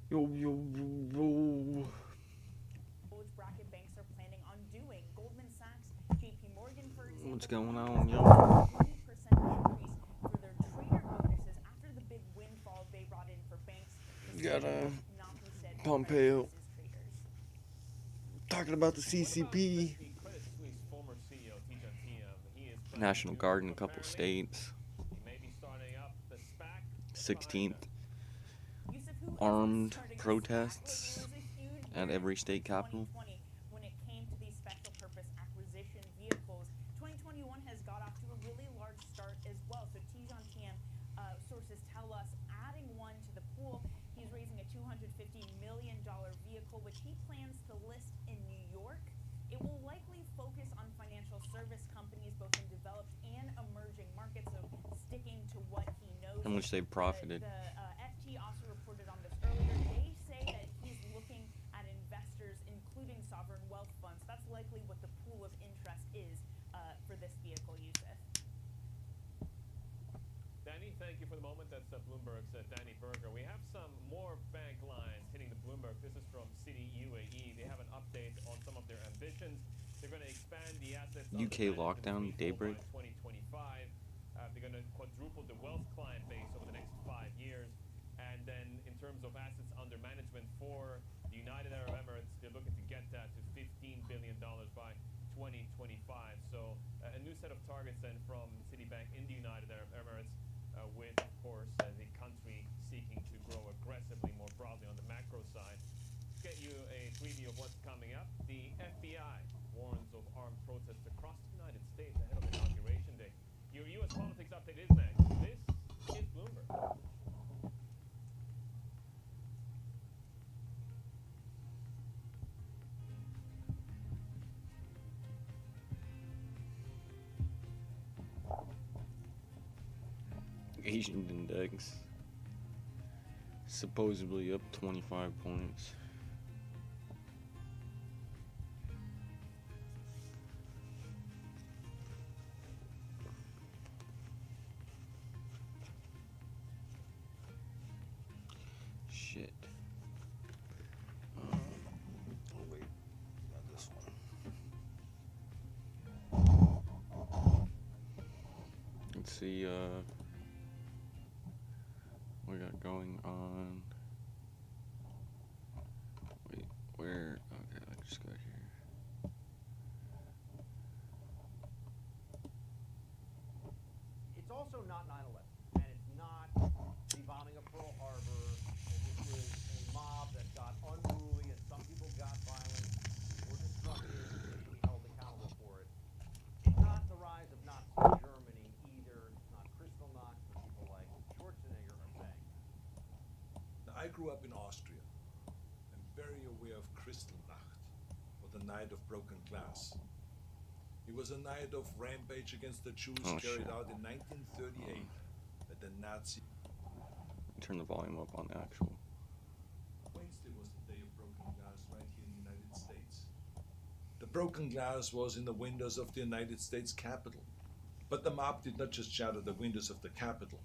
Yo, yo, yo. Bracket banks are planning on doing. Goldman Sachs, JP Morgan, for example, What's going on, a yo? 20% increase for their trader bonuses after the big windfall they brought in for banks. Got Not be said Pompeo traders. talking about the What about CCP. the Credit Suisse former CEO, Tijan Tiam? He is National Guard in a couple states. He may be starting up the SPAC. 16th. Armed protests at every state capital. When it came to these special purpose acquisition vehicles, 2021 has got off to a really large start as well. So Tijan Tiam, sources tell us, adding one to the pool, he's raising a $250 million vehicle, which he plans to list in New York. It will likely focus on financial service companies, both in developed and emerging markets, so sticking to what he knows. How much they've profited. The FT also reported on this earlier. They say that he's looking at investors, including sovereign wealth funds. That's likely what the pool of interest is for this vehicle, Yusuf. Danny, thank you for the moment. That's Bloomberg's Danny Berger. We have some more bank lines hitting the Bloomberg. This is from Citi UAE. They have an update on some of their ambitions. They're going to expand the assets. UK lockdown, daybreak. By 2025. They're going to quadruple the wealth client base over the next 5 years. And then in terms of assets under management for the United Arab Emirates, they're looking to get that to $15 billion by 2025. So a new set of targets then from Citibank in the United Arab Emirates, with, of course, the country seeking to grow aggressively more broadly on the macro side. Let's get you a preview of what's coming up. The FBI warns of armed protests across the United States ahead of Inauguration Day. Your U.S. politics update is next. This is Bloomberg. Asian index supposedly up 25 points. Shit. Oh wait, not this one. Let's see, we got going on. Wait, where? Okay, I just got here. It's also not 9/11, and it's not the bombing of Pearl Harbor. And this was a mob that got unruly, and some people got violent or destructive. They should be held accountable for it. It's not the rise of Nazi Germany either. It's not Kristallnacht, as people like Schwarzenegger are saying. I grew up in Austria. I'm very aware of Kristallnacht, or the Night of Broken Glass. It was a night of rampage against the Jews carried out in 1938 at the Nazi. Turn the volume up on the actual. Wednesday was the day of broken glass right here in the United States. The broken glass was in the windows of the United States Capitol. But the mob did not just shatter the windows of the Capitol.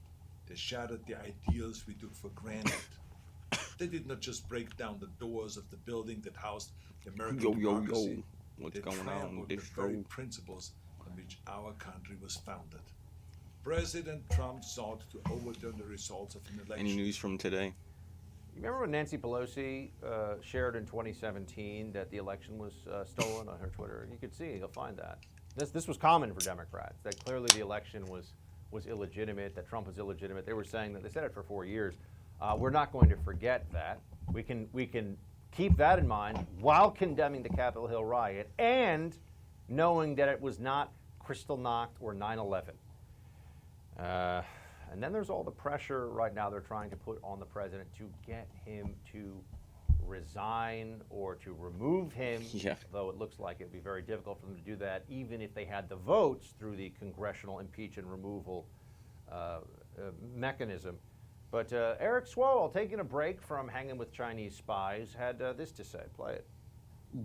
They shattered the ideals we took for granted. They did not just break down the doors of the building that housed the American democracy. What's They going on trampled with the this very show? principles on which our country was founded. President Trump sought to overturn the results of an election. Any news from today? You remember when Nancy Pelosi shared in 2017 that the election was stolen on her Twitter? You could see, you'll find that. This was common for Democrats, that clearly the election was illegitimate, that Trump was illegitimate. They were saying that, they said it for 4 years. We're not going to forget that. We can keep that in mind while condemning the Capitol Hill riot and knowing that it was not Kristallnacht or 9/11. And then there's all the pressure right now they're trying to put on the president to get him to resign or to remove him, though it looks like it would be very difficult for them to do that, even if they had the votes through the congressional impeach and removal mechanism. But Eric Swalwell, taking a break from hanging with Chinese spies, had this to say. Play it.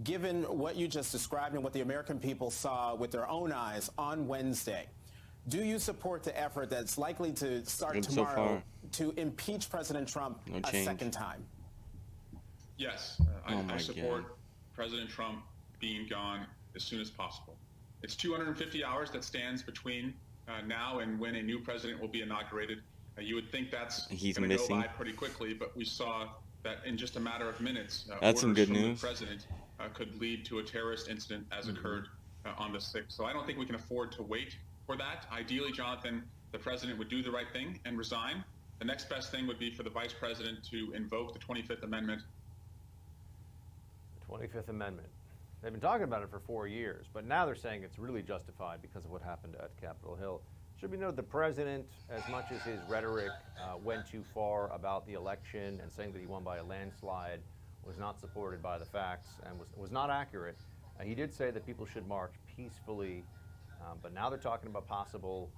Given what you just described and what the American people saw with their own eyes on Wednesday, do you support the effort that's likely to start tomorrow to impeach President Trump a second time? Yes, Oh my I support God. President Trump being gone as soon as possible. It's 250 hours that stands between now and when a new president will be inaugurated. You would think that's He's going to go missing. by pretty quickly, but we saw that in just a matter of minutes, That's some orders good from news. the president could lead to a terrorist incident as occurred on the 6th. So I don't think we can afford to wait for that. Ideally, Jonathan, the president would do the right thing and resign. The next best thing would be for the vice president to invoke the 25th Amendment. The 25th Amendment. They've been talking about it for 4 years, but now they're saying it's really justified because of what happened at Capitol Hill. Should be noted the president, as much as his rhetoric went too far about the election and saying that he won by a landslide, was not supported by the facts and was not accurate. He did say that people should march peacefully, but now they're talking about possible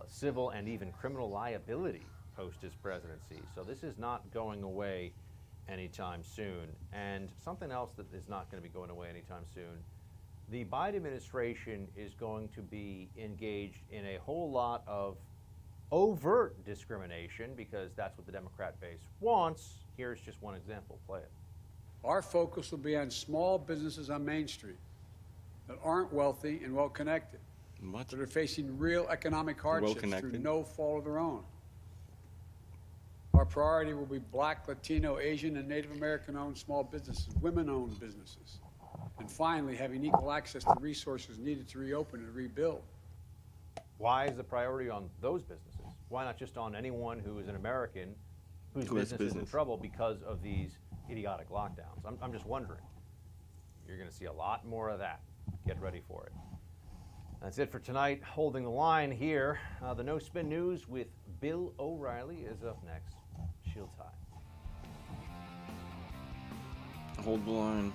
civil and even criminal liability post his presidency. So this is not going away anytime soon. And something else that is not going to be going away anytime soon, the Biden administration is going to be engaged in a whole lot of overt discrimination because that's what the Democrat base wants. Here's just one example. Play it. Our focus will be on small businesses on Main Street that aren't wealthy and well-connected, What? that are facing real economic hardships through Well-connected? no fault of their own. Our priority will be Black, Latino, Asian, and Native American-owned small businesses, women-owned businesses, and finally having equal access to resources needed to reopen and rebuild. Why is the priority on those businesses? Why not just on anyone who is an American whose Who has business is in business. trouble because of these idiotic lockdowns? I'm just wondering. You're going to see a lot more of that. Get ready for it. That's it for tonight. Holding the line here. The No Spin News with Bill O'Reilly is up next. Shield tie. Hold the line.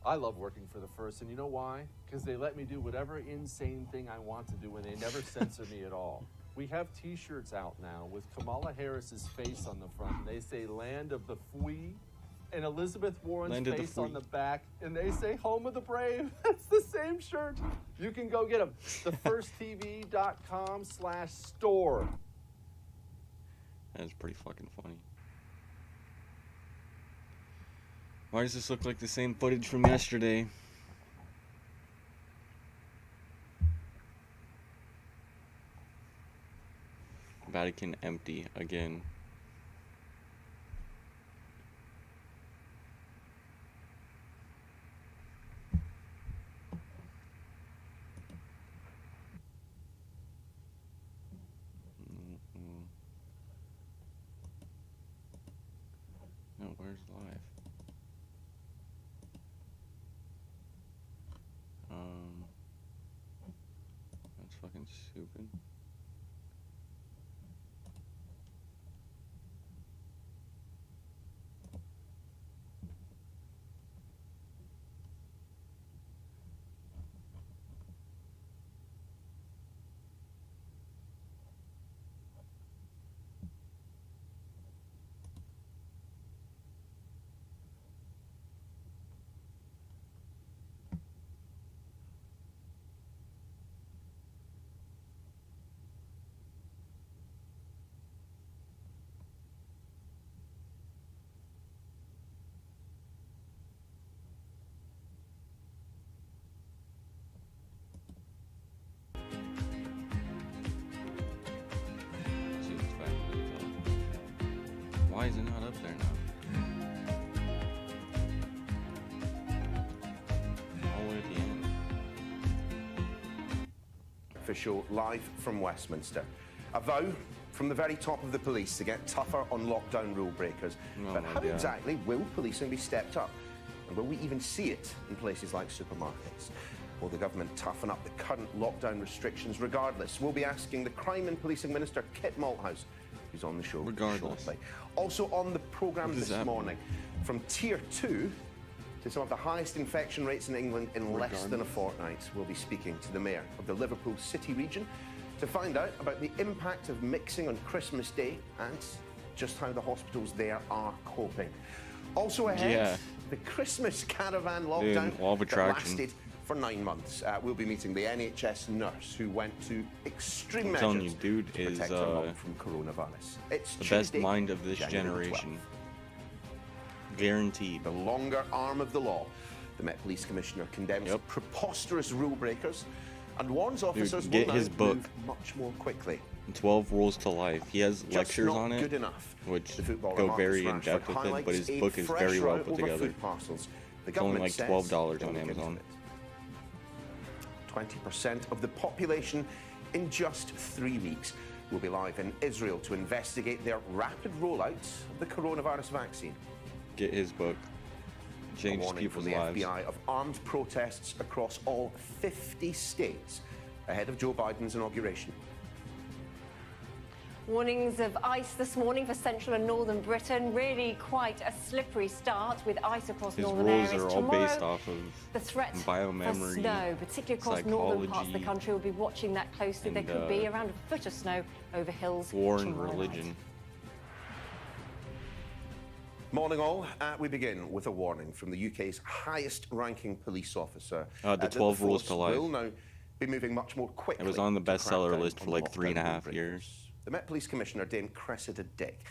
I love working for the First, and you know why? Because they let me do whatever insane thing I want to do, and they never censor me at all. We have T-shirts out now with Kamala Harris's face on the front, and they say "Land of the Free," and Elizabeth Warren's Land of the face on Free. the back, and they say "Home of the Brave." That's the same shirt. You can go get them. TheFirstTV.com/store. That's pretty fucking funny. Why does this look like the same footage from yesterday? Vatican empty again. No, where's live? That's fucking stupid. See what's back to the top. Why is it not up there now? All the way at the end. Official live from Westminster. A vow from the very top of the police to get tougher on lockdown rule breakers. Oh But my how God. exactly will policing be stepped up? And will we even see it in places like supermarkets? Will the government toughen up the current lockdown restrictions regardless? We'll be asking the Crime and Policing Minister, Kit Malthouse, who's on the show Regardless. shortly. Also on the programme What does this that mean? morning, from Tier 2 to some of the highest infection rates in England in less than a Regardless. fortnight. We'll be speaking to the Mayor of the Liverpool City region to find out about the impact of mixing on Christmas Day and just how the hospitals there are coping. Also ahead, Yeah. the Christmas caravan lockdown Dude, law of that attraction. lasted for 9 months. We'll be meeting the NHS nurse who went to extreme I'm measures telling you, dude to is protect her mum from coronavirus. It's the best Tuesday, mind of this January generation. 12th. Guaranteed. The longer arm of the law. The Met Police Commissioner condemns preposterous rule breakers and warns officers get will his now book. move much more quickly. 12 Rules to Life. He has Just lectures not on it, good enough. which The footballer go Marcus very in Rashford depth with it, but highlights his a book is fresh very well route put over together. food parcels. The It's only government like says $12 they'll on look into Amazon. it. 20% of the population in just 3 weeks will be live in Israel to investigate their rapid rollout of the coronavirus vaccine. Get his book. A Change warning people's from the lives. FBI of armed protests across all 50 states ahead of Joe Biden's inauguration. Warnings of ice this morning for central and northern Britain. Really quite a slippery start with ice across His northern rules areas. are all based Tomorrow, off of the threat biomemory, for snow, particularly across northern parts of the psychology, country. We'll be watching that closely. There and, could be around a foot of snow over hills. war and tomorrow night. religion. Morning all. We begin with a warning from the UK's highest ranking police officer. The that 12 Rules force to Life. will now be moving much more quickly. It was on the to crack bestseller down list on for like lockdown 3.5 rule years. breakers. The Met Police Commissioner, Dame Cressida Dick,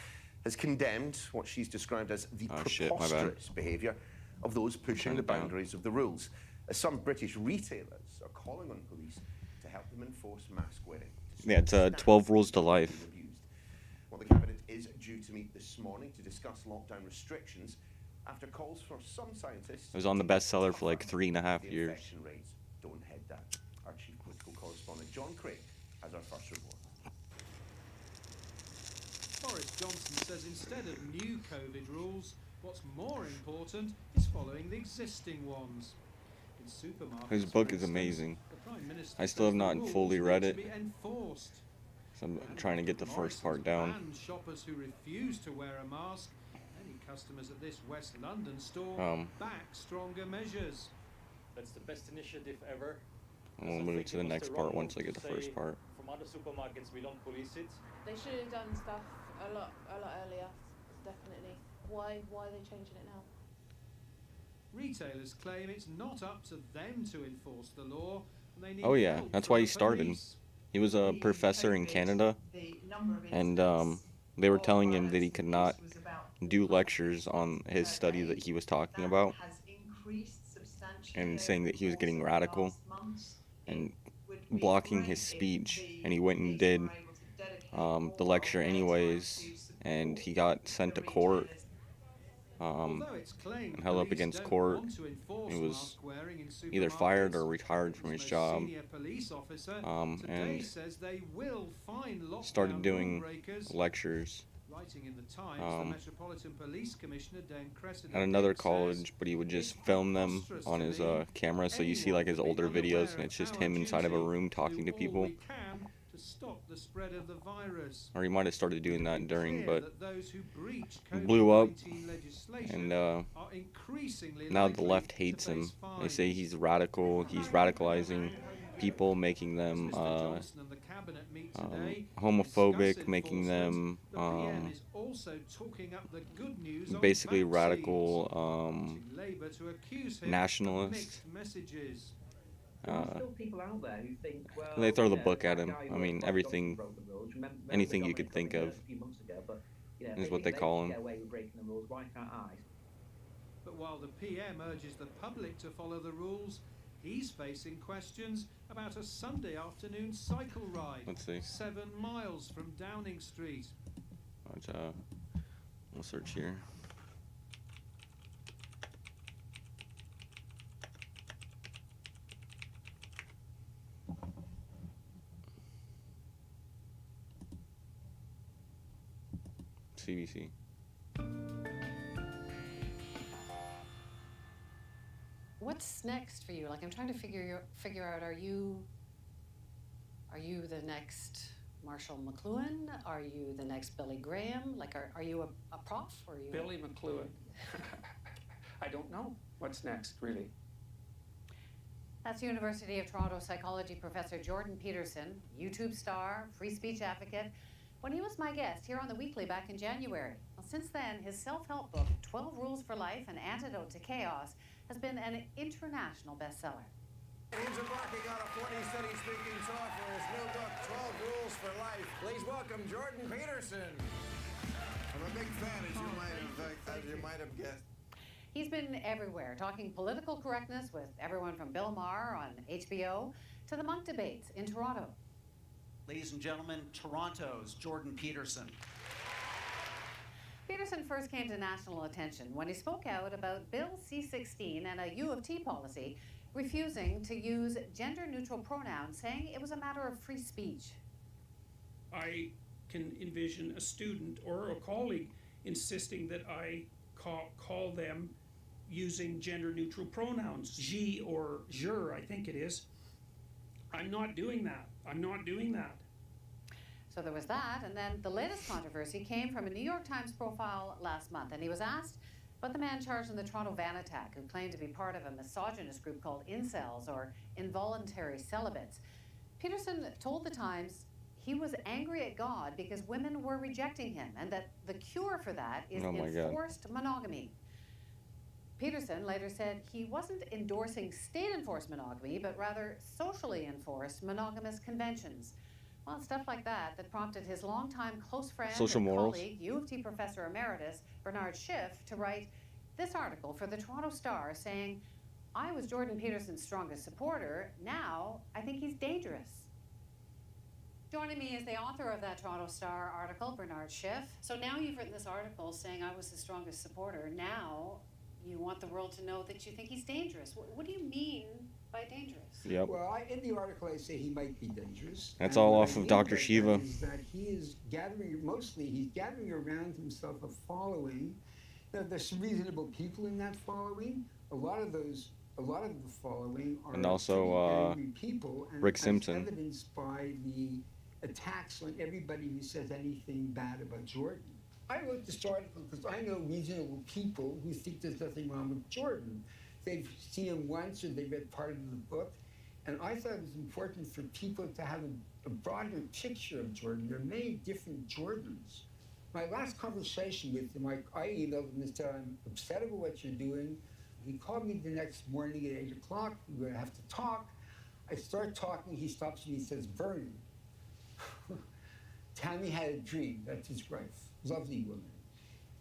has condemned what she's described as the Oh, shit, my bad. preposterous behaviour of those pushing Turn the it down. boundaries of the rules. As some British retailers are calling on police to help them enforce mask wearing. to Yeah, it's stop 12 staff Rules to being Life. abused. Well, the Cabinet is due to meet this morning to discuss lockdown restrictions after calls for some scientists. It was on the to bestseller for like toughen 3.5 the years. infection rates. Don't head that. Our chief political correspondent John Craig has our first report. Boris Johnson says instead of new COVID rules, what's more important is following the existing ones. In supermarkets, His for book is instance, amazing. the Prime Minister I still have says the not rules fully need read to it. be enforced. So I'm trying to get the first part down. Morrison's banned shoppers who refuse to wear a mask. Many customers at this West London store back stronger measures. That's the best initiative ever. We'll move to the next part once I get the first part. From other supermarkets, we don't police it. They should have done stuff a lot earlier, definitely. Why are they changing it now? Retailers claim it's not up to them to enforce the law. And they need Oh yeah, help that's from why the he started. police. He was a professor in Canada, and they were telling him that he could not do lectures on his study that he was talking about, and saying that he was getting radical and blocking his speech, and he went and did the lecture anyways, and he got sent to court and held up against court. He was either fired or retired from his job, and started doing lectures at another college, but he would just film them on his camera, so you see like his older videos, and it's just him inside of a room talking to people. Or he might have started doing that during, but blew up, and now the left hates him. They say he's radical, he's radicalizing people, making them homophobic, making them basically radical nationalists. They throw the book at him. I mean, everything, anything you could think of is what they call him. But while the PM urges the public to follow the rules, he's facing questions about a Sunday afternoon cycle ride. Let's see. 7 miles from Downing Street. We'll search here. CBC. What's next for you? Like, I'm trying to figure out, are you the next Marshall McLuhan? Are you the next Billy Graham? Like, are you a prof, or are you Billy McLuhan? I don't know what's next, really. That's University of Toronto psychology professor Jordan Peterson, YouTube star, free speech advocate. When he was my guest here on The Weekly back in January. Well, since then, his self-help book, 12 Rules for Life, An Antidote to Chaos, has been an international bestseller. He's embarking on a 40-city speaking tour for his new book, 12 Rules for Life. Please welcome Jordan Peterson. I'm a big fan, as you might have guessed. He's been everywhere, talking political correctness with everyone from Bill Maher on HBO to the Monk debates in Toronto. Ladies and gentlemen, Toronto's Jordan Peterson. Peterson first came to national attention when he spoke out about Bill C-16 and a U of T policy refusing to use gender-neutral pronouns, saying it was a matter of free speech. I can envision a student or a colleague insisting that I call them using gender-neutral pronouns, je or je, I think it is. I'm not doing that. I'm not doing that. So there was that, and then the latest controversy came from a New York Times profile last month, and he was asked about the man charged in the Toronto van attack who claimed to be part of a misogynist group called incels, or involuntary celibates. Peterson told the Times he was angry at God because women were rejecting him, and that the cure for that is enforced monogamy. Peterson later said he wasn't endorsing state-enforced monogamy, but rather socially enforced monogamous conventions. Well, stuff like that prompted his longtime close friend and colleague, U of T professor emeritus Bernard Schiff, to write this article for the Toronto Star saying, "I was Jordan Peterson's strongest supporter. Now I think he's dangerous." Joining me is the author of that Toronto Star article, Bernard Schiff. So now you've written this article saying I was his strongest supporter. Now you want the world to know that you think he's dangerous. What do you mean by dangerous? Yep. Well, in the article I say he might be dangerous. That's all off of Dr. Shiva. Is that he is gathering, he's gathering around himself a following. Now, there's some reasonable people in that following. A lot of the following are and also angry people, and Rick Simpson. evidenced by the attacks on everybody who says anything bad about Jordan. I wrote this article because I know reasonable people who think there's nothing wrong with Jordan. They've seen him once or they read part of the book. And I thought it was important for people to have a broader picture of Jordan. There are many different Jordans. My last conversation with him, I emailed him and said, "I'm upset about what you're doing." He called me the next morning at 8 o'clock. We're going to have to talk. I start talking. He stops me and says, "Bernie, Tammy had a dream." That's his wife. Lovely woman.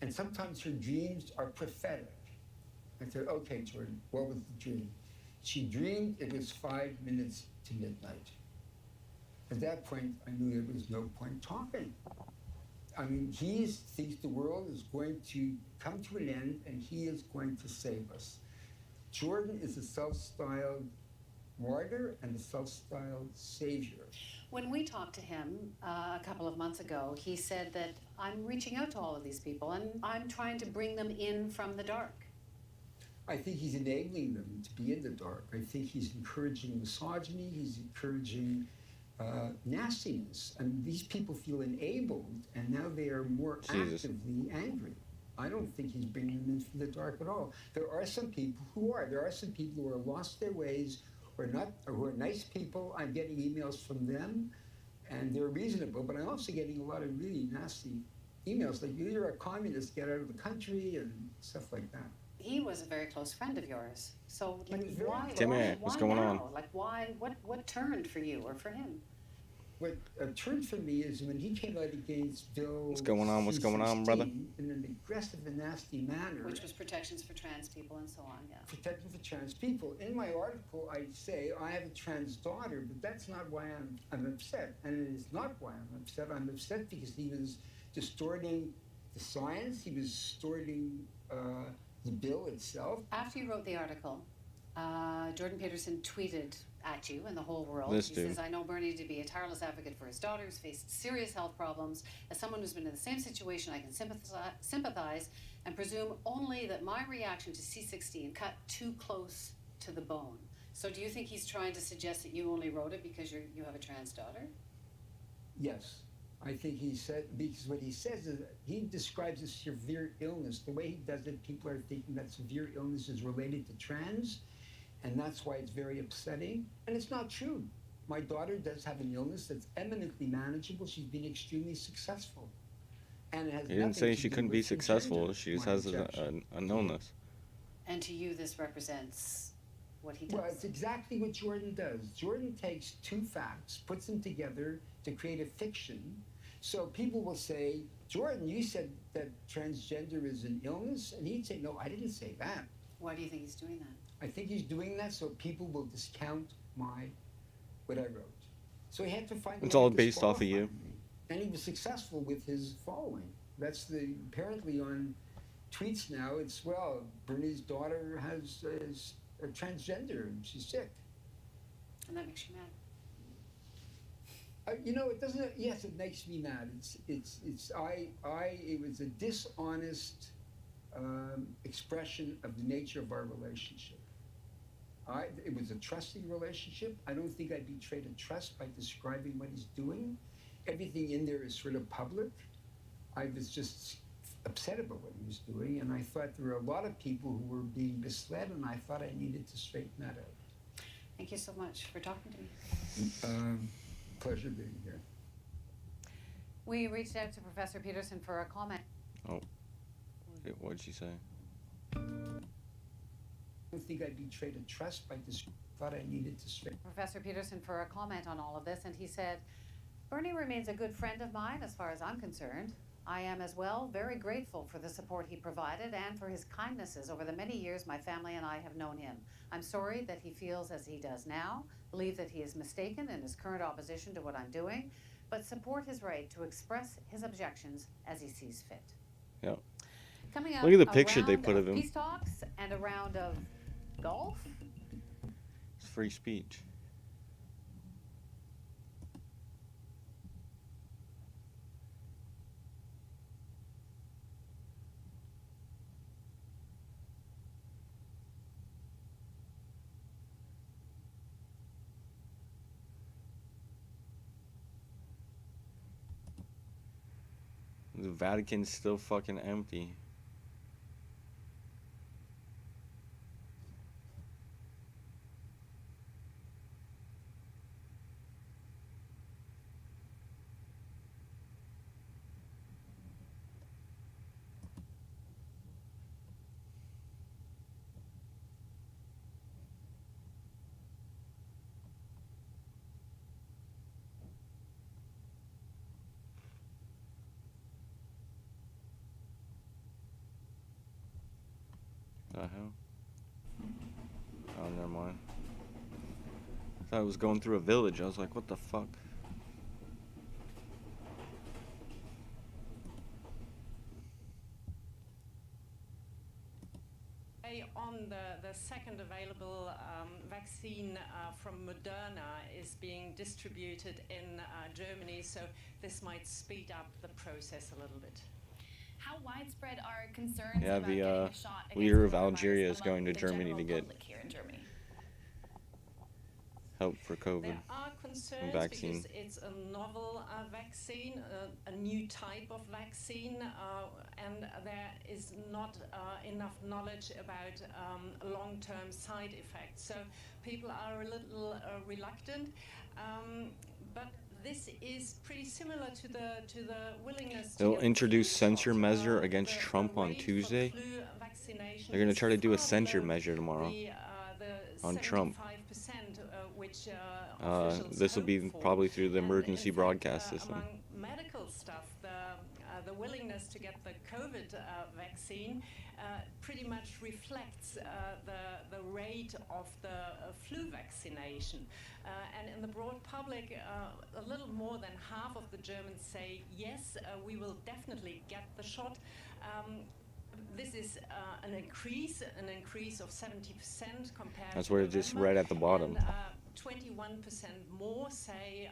And sometimes her dreams are prophetic. I said, "Okay, Jordan, what was the dream?" She dreamed it was 5 minutes to midnight. At that point, I knew there was no point talking. I mean, he thinks the world is going to come to an end and he is going to save us. Jordan is a self-styled martyr and a self-styled savior. When we talked to him a couple of months ago, he said that I'm reaching out to all of these people and I'm trying to bring them in from the dark. I think he's enabling them to be in the dark. I think he's encouraging misogyny, he's encouraging nastiness. And these people feel enabled, and now they are more actively angry. I don't think he's bringing them in from the dark at all. There are some people who are. There are some people who are lost their ways, who are nice people. I'm getting emails from them, and they're reasonable, but I'm also getting a lot of really nasty emails, like, "You're a communist, get out of the country," and stuff like that. He was a very close friend of yours. So, like, What's going on? Like, what turned for you or for him? What turned for me is when he came out against Bill What's going on? What's going on, brother? in an aggressive and nasty manner. Which was protections for trans people and so on, yeah. Protection for trans people. In my article, I say I have a trans daughter, but that's not why I'm upset. And it is not why I'm upset. I'm upset because he was distorting the science. He was distorting the bill itself. After you wrote the article, Jordan Peterson tweeted at you and the whole world. This he dude. says, "I know Bernie to be a tireless advocate for his daughter who's faced serious health problems. As someone who's been in the same situation, I can sympathize and presume only that my reaction to C-16 cut too close to the bone." So do you think he's trying to suggest that you only wrote it because you have a trans daughter? Yes. I think he said, because what he says is he describes a severe illness. The way he does it, people are thinking that severe illness is related to trans, and that's why it's very upsetting. And it's not true. My daughter does have an illness that's eminently manageable. She's been extremely successful. And it has He didn't nothing say to she do couldn't with be successful. transgender, She just my has objection. an illness. And to you, this represents what he does. Well, it's exactly what Jordan does. Jordan takes two facts, puts them together to create a fiction. So people will say, Jordan, you said that transgender is an illness? And he'd say, no, I didn't say that. Why do you think he's doing that? I think he's doing that so people will discount what I wrote. So he had to find. It's all based off of you. And he was successful with his following. That's apparently on tweets now. It's, well, Bernie's daughter is a transgender and she's sick. And that makes you mad. You know, it doesn't. Yes, it makes me mad. It was a dishonest expression of the nature of our relationship. It was a trusting relationship. I don't think I betrayed a trust by describing what he's doing. Everything in there is sort of public. I was just upset about what he was doing, and I thought there were a lot of people who were being misled, and I thought I needed to straighten that out. Thank you so much for talking to me. Pleasure being here. We reached out to Professor Peterson for a comment. Oh, what did she say? I don't think I betrayed a trust by thought I needed to straighten. Professor Peterson for a comment on all of this, and he said, Bernie remains a good friend of mine as far as I'm concerned. I am as well very grateful for the support he provided and for his kindnesses over the many years my family and I have known him. I'm sorry that he feels as he does now, believe that he is mistaken in his current opposition to what I'm doing, but support his right to express his objections as he sees fit. Yeah. Coming up, Look at the picture a they round put of him. peace talks and a round of golf. It's free speech. The Vatican's still fucking empty. The hell? Oh, never mind. I thought I was going through a village. I was like, what the fuck? On the second available vaccine from Moderna is being distributed in Germany, so this might speed up the process a little bit. How widespread are concerns Yeah, about getting the a shot against leader of coronavirus Algeria is among going to the Germany general to get public here in Germany? help for COVID There are concerns vaccine. because it's a novel vaccine, a new type of vaccine, and there is not enough knowledge about long-term side effects. So people are a little reluctant, but this is pretty similar to the willingness. They'll introduce censure measure against Trump on Tuesday. They're going to try to do a censure measure tomorrow on Trump. This will be probably through the emergency broadcast system. Among medical stuff, the willingness to get the COVID vaccine pretty much reflects the rate of the flu vaccination. And in the broad public, a little more than half of the Germans say, yes, we will definitely get the shot. This is an increase of 70% compared That's to where it just November, read at the bottom. and, 21% more say,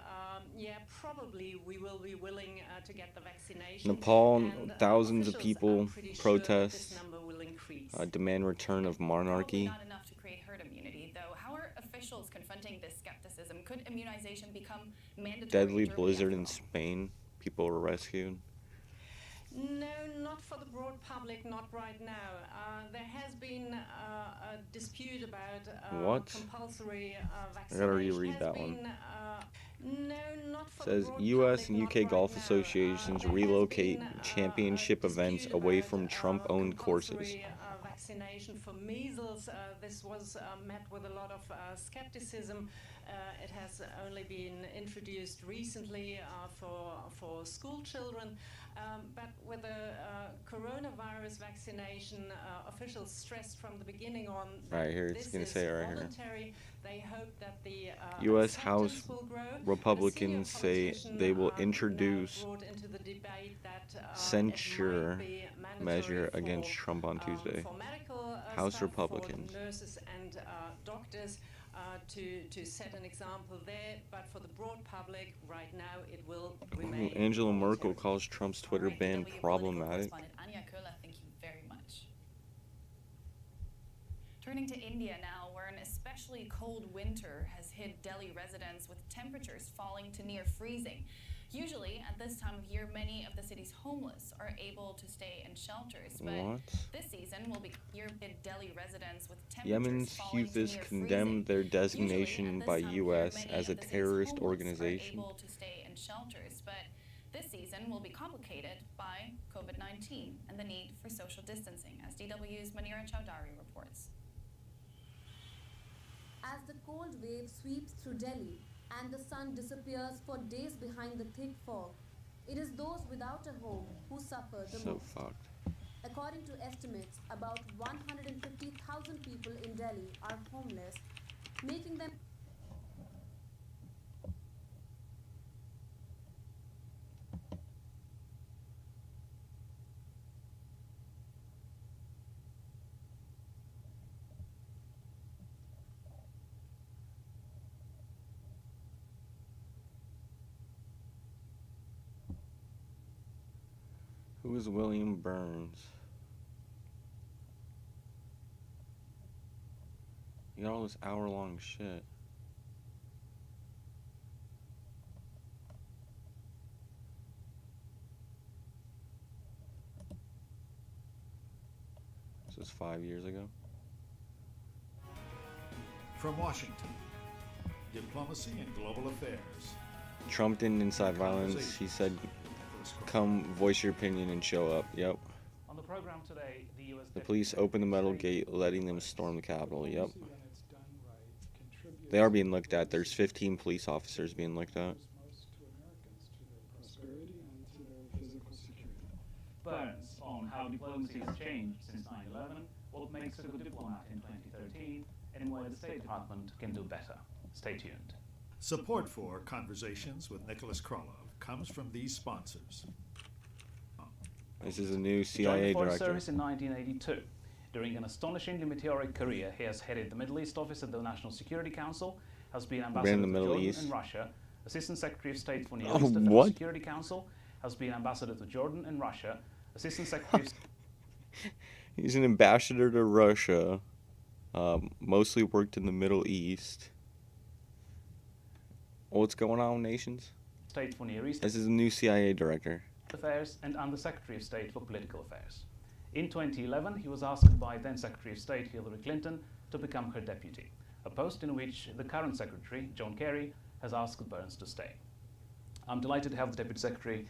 yeah, probably we will be willing to get the vaccination. Nepal, and, thousands of officials people are pretty sure protest, this number will increase. demand return of monarchy. Not enough to create herd immunity, though. How are officials confronting this skepticism? Could immunization become mandatory? Deadly in Germany blizzard after in all? Spain. People were rescued. No, not for the broad public, not right now. There has been a dispute about What? compulsory I vaccination. gotta reread that one. No, not for Says the broad U.S. public, and not UK right golf now. associations There has relocate been, championship events dispute away about, from Trump-owned courses compulsory, vaccination for measles. This was met with a lot of skepticism. It has only been introduced recently for school children. But with the coronavirus vaccination, officials stressed from the beginning on that Right here, it's this gonna is say it right here. voluntary. They hope that the U.S. acceptance House will grow. Republicans A senior say politician, they will now introduce brought into the debate that censure it might be mandatory measure for, against Trump on Tuesday. for medical House staff, Republicans. for nurses and doctors to set an example there. But for the broad public, right now, it will remain. Angela Merkel calls Trump's Twitter ban problematic. Anya Köhler, thank you very much. Turning to India now, where an especially cold winter has hit Delhi residents with temperatures falling to near freezing. Usually, at this time of year, many of the city's homeless are able to stay in shelters, but What? this season will be Delhi residents with temperatures Yemen's falling to Houthis near condemned their freezing. designation Usually, at by this time of year, U.S. many as a of the city's terrorist homeless organization. are able to stay in shelters, but this season will be complicated by COVID-19 and the need for social distancing, as DW's Manira Chowdhury reports. As the cold wave sweeps through Delhi and the sun disappears for days behind the thick fog, it is those without a home who suffer the So most. fucked. According to estimates, about 150,000 people in Delhi are homeless, making them Who is William Burns? You got all this hour-long shit. This was 5 years ago. From Washington, diplomacy and global affairs. Trump didn't incite violence. He said, come voice your opinion and show up. Yep. On the program today, the U.S. The police opened the metal gate, letting them storm the Capitol. Yep. They are being looked at. There's 15 police officers being looked at. Burns on how diplomacy has changed since 9/11, what makes a good diplomat in 2013, and why the State Department can do better. Stay tuned. Support for Conversations with Nicholas Krolov comes from these sponsors. This is a new Joined CIA the Foreign director. Service in 1982. During an astonishingly meteoric career, he has headed the Middle East office at the National Security Council, has been ambassador Ran the to Middle Jordan East. and Russia, Assistant Secretary of State for Near Oh, East at the what? Security Council, has been ambassador to Jordan and Russia, Assistant Secretary of He's an ambassador to Russia. Mostly worked in the Middle East. What's going on, nations? State for Near East This is a new CIA director. Affairs and Under Secretary of State for Political Affairs. In 2011, he was asked by then Secretary of State Hillary Clinton to become her deputy, a post in which the current Secretary, John Kerry, has asked Burns to stay. I'm delighted to have the Deputy Secretary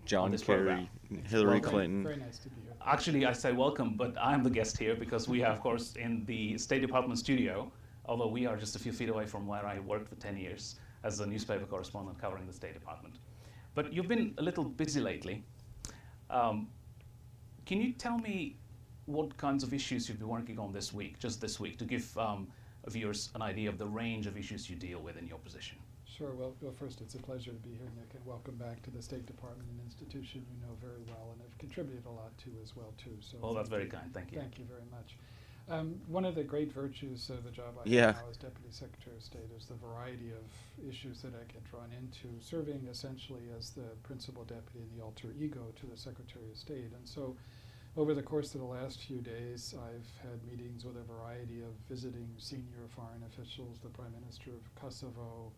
John on this Kerry, program. Hillary Welcome. Clinton. Very nice to be here. Actually, I say welcome, but I'm the guest here because we are, of course, in the State Department studio, although we are just a few feet away from where I worked for 10 years as a newspaper correspondent covering the State Department. But you've been a little busy lately. Can you tell me what kinds of issues you've been working on this week, just this week, to give viewers an idea of the range of issues you deal with in your position? Sure. Well, first, it's a pleasure to be here, Nick, and welcome back to the State Department, an institution you know very well and have contributed a lot to as well, too. So Well, that's very kind. Thank you. Thank you very much. One of the great virtues of the job I Yeah. have now as Deputy Secretary of State is the variety of issues that I get drawn into, serving essentially as the principal deputy and the alter ego to the Secretary of State. And so over the course of the last few days, I've had meetings with a variety of visiting senior foreign officials, the Prime Minister of Kosovo,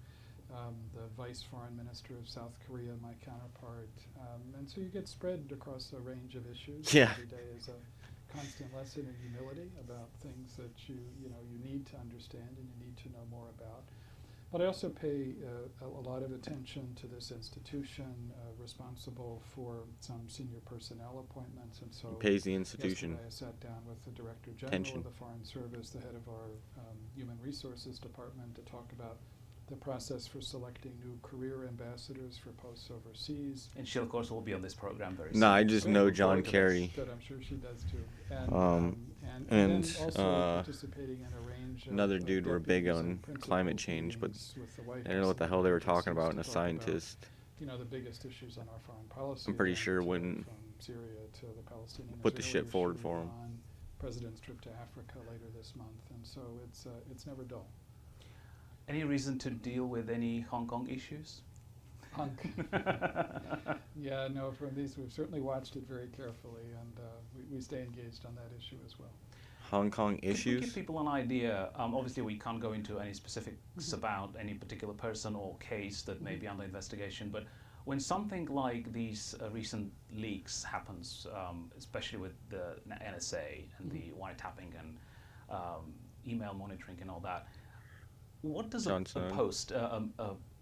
the Vice Foreign Minister of South Korea, my counterpart. And so you get spread across a range of issues. Yeah. Every day is a constant lesson in humility about things that you need to understand and you need to know more about. But I also pay a lot of attention to this institution, responsible for some senior personnel appointments, and so Pays the institution yesterday I sat down with the Director General pension. of the Foreign Service, the head of our Human Resources Department, to talk about the process for selecting new career ambassadors for posts overseas. And she, of course, will be on this program very soon. No, I just know Look John forward to Kerry. this, but I'm sure she does too. And And then also participating in a range another of dude were big deputies on and principal climate change, but meetings with the White I don't know House what the and hell they were other talking about, and a agencies to talk about, scientist. you know, the biggest issues on our foreign policy. I'm pretty front, sure wouldn't from Syria to the Palestinian put the Israeli shit forward issue, for him. on President's trip to Africa later this month, and so it's never dull. Any reason to deal with any Hong Kong issues? Hunk. Yeah, no, from these, we've certainly watched it very carefully, and we stay engaged on that issue as well. Hong Kong Could you issues? give people an idea? Obviously, we can't go into any specifics about any particular person or case that may be under investigation, but when something like these recent leaks happens, especially with the NSA and the wiretapping and email monitoring and all that, what does a post, a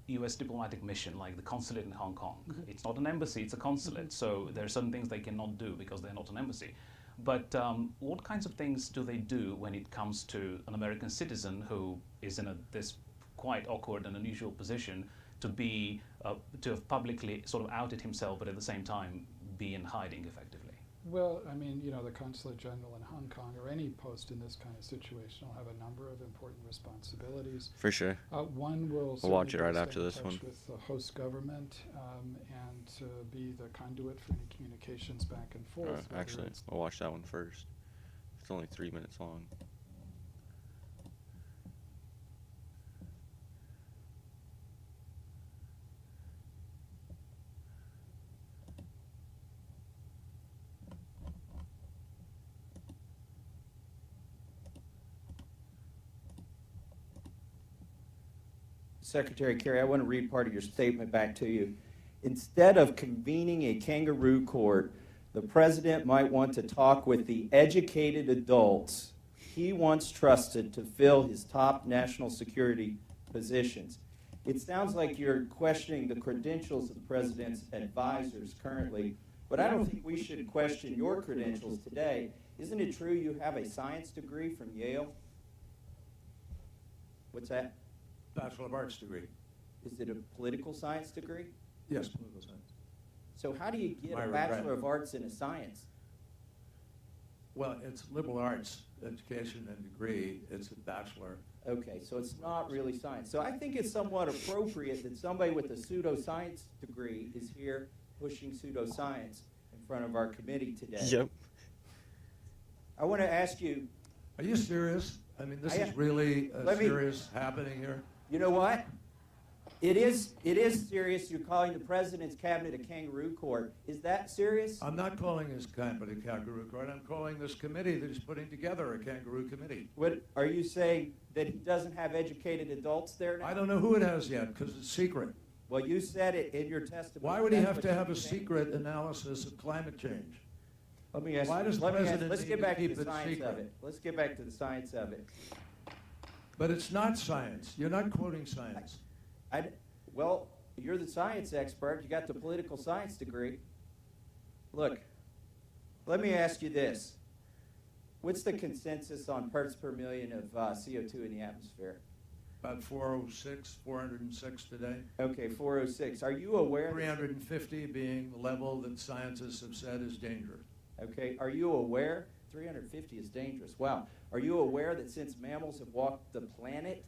U.S. diplomatic mission like the consulate in Hong Kong, it's not an embassy, it's a consulate, so there are certain things they cannot do because they're not an embassy. But what kinds of things do they do when it comes to an American citizen who is in this quite awkward and unusual position to be to have publicly sort of outed himself, but at the same time be in hiding effectively? Well, I mean, you know, the Consulate General in Hong Kong or any post in this kind of situation will have a number of important responsibilities. For sure. One will We'll watch it certainly right stay after in this touch one. with the host government and to be the conduit for any communications back and forth. whether Actually, it's we'll watch that one first. It's only 3 minutes long. Secretary Kerry, I want to read part of your statement back to you. Instead of convening a kangaroo court, the president might want to talk with the educated adults he once trusted to fill his top national security positions. It sounds like you're questioning the credentials of the president's advisors currently, but I don't think we should question your credentials today. Isn't it true you have a science degree from Yale? What's that? Bachelor of Arts degree. Is it a political science degree? Yes, political science. So how do you get My a regret. Bachelor of Arts in a science? Well, it's liberal arts education and degree. It's a bachelor. Okay, so it's not really science. So I think it's somewhat appropriate that somebody with a pseudoscience degree is here pushing pseudoscience in front of our committee today. Yep. I want to ask you. Are you serious? I mean, this is really serious happening here? You know what? It is serious. You're calling the president's cabinet a kangaroo court. Is that serious? I'm not calling this cabinet a kangaroo court. I'm calling this committee that is putting together a kangaroo committee. What are you saying, that he doesn't have educated adults there now? I don't know who it has yet because it's secret. Well, you said it in your testimony. Why would he That's have what to you have a think. secret analysis of climate change? Let me ask Why you, does the president let's need get to back to keep the it science secret? of it. Let's get back to the science of it. But it's not science. You're not quoting science. Well, you're the science expert. You got the political science degree. Look, let me ask you this. What's the consensus on parts per million of CO2 in the atmosphere? About 406, 406 today. Okay, 406. Are you aware? 350 being the level that scientists have said is dangerous. Okay, are you aware? 350 is dangerous. Wow. Are you aware that since mammals have walked the planet,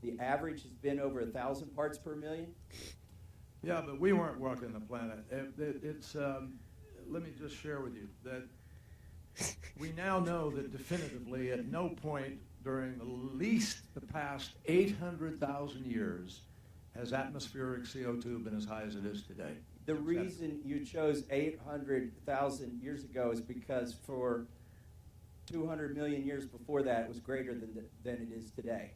the average has been over 1,000 parts per million? Yeah, but we weren't walking the planet. Let me just share with you that we now know that definitively at no point during at least the past 800,000 years has atmospheric CO2 been as high as it is today. The reason you chose 800,000 years ago is because for 200 million years before that, it was greater than it is today.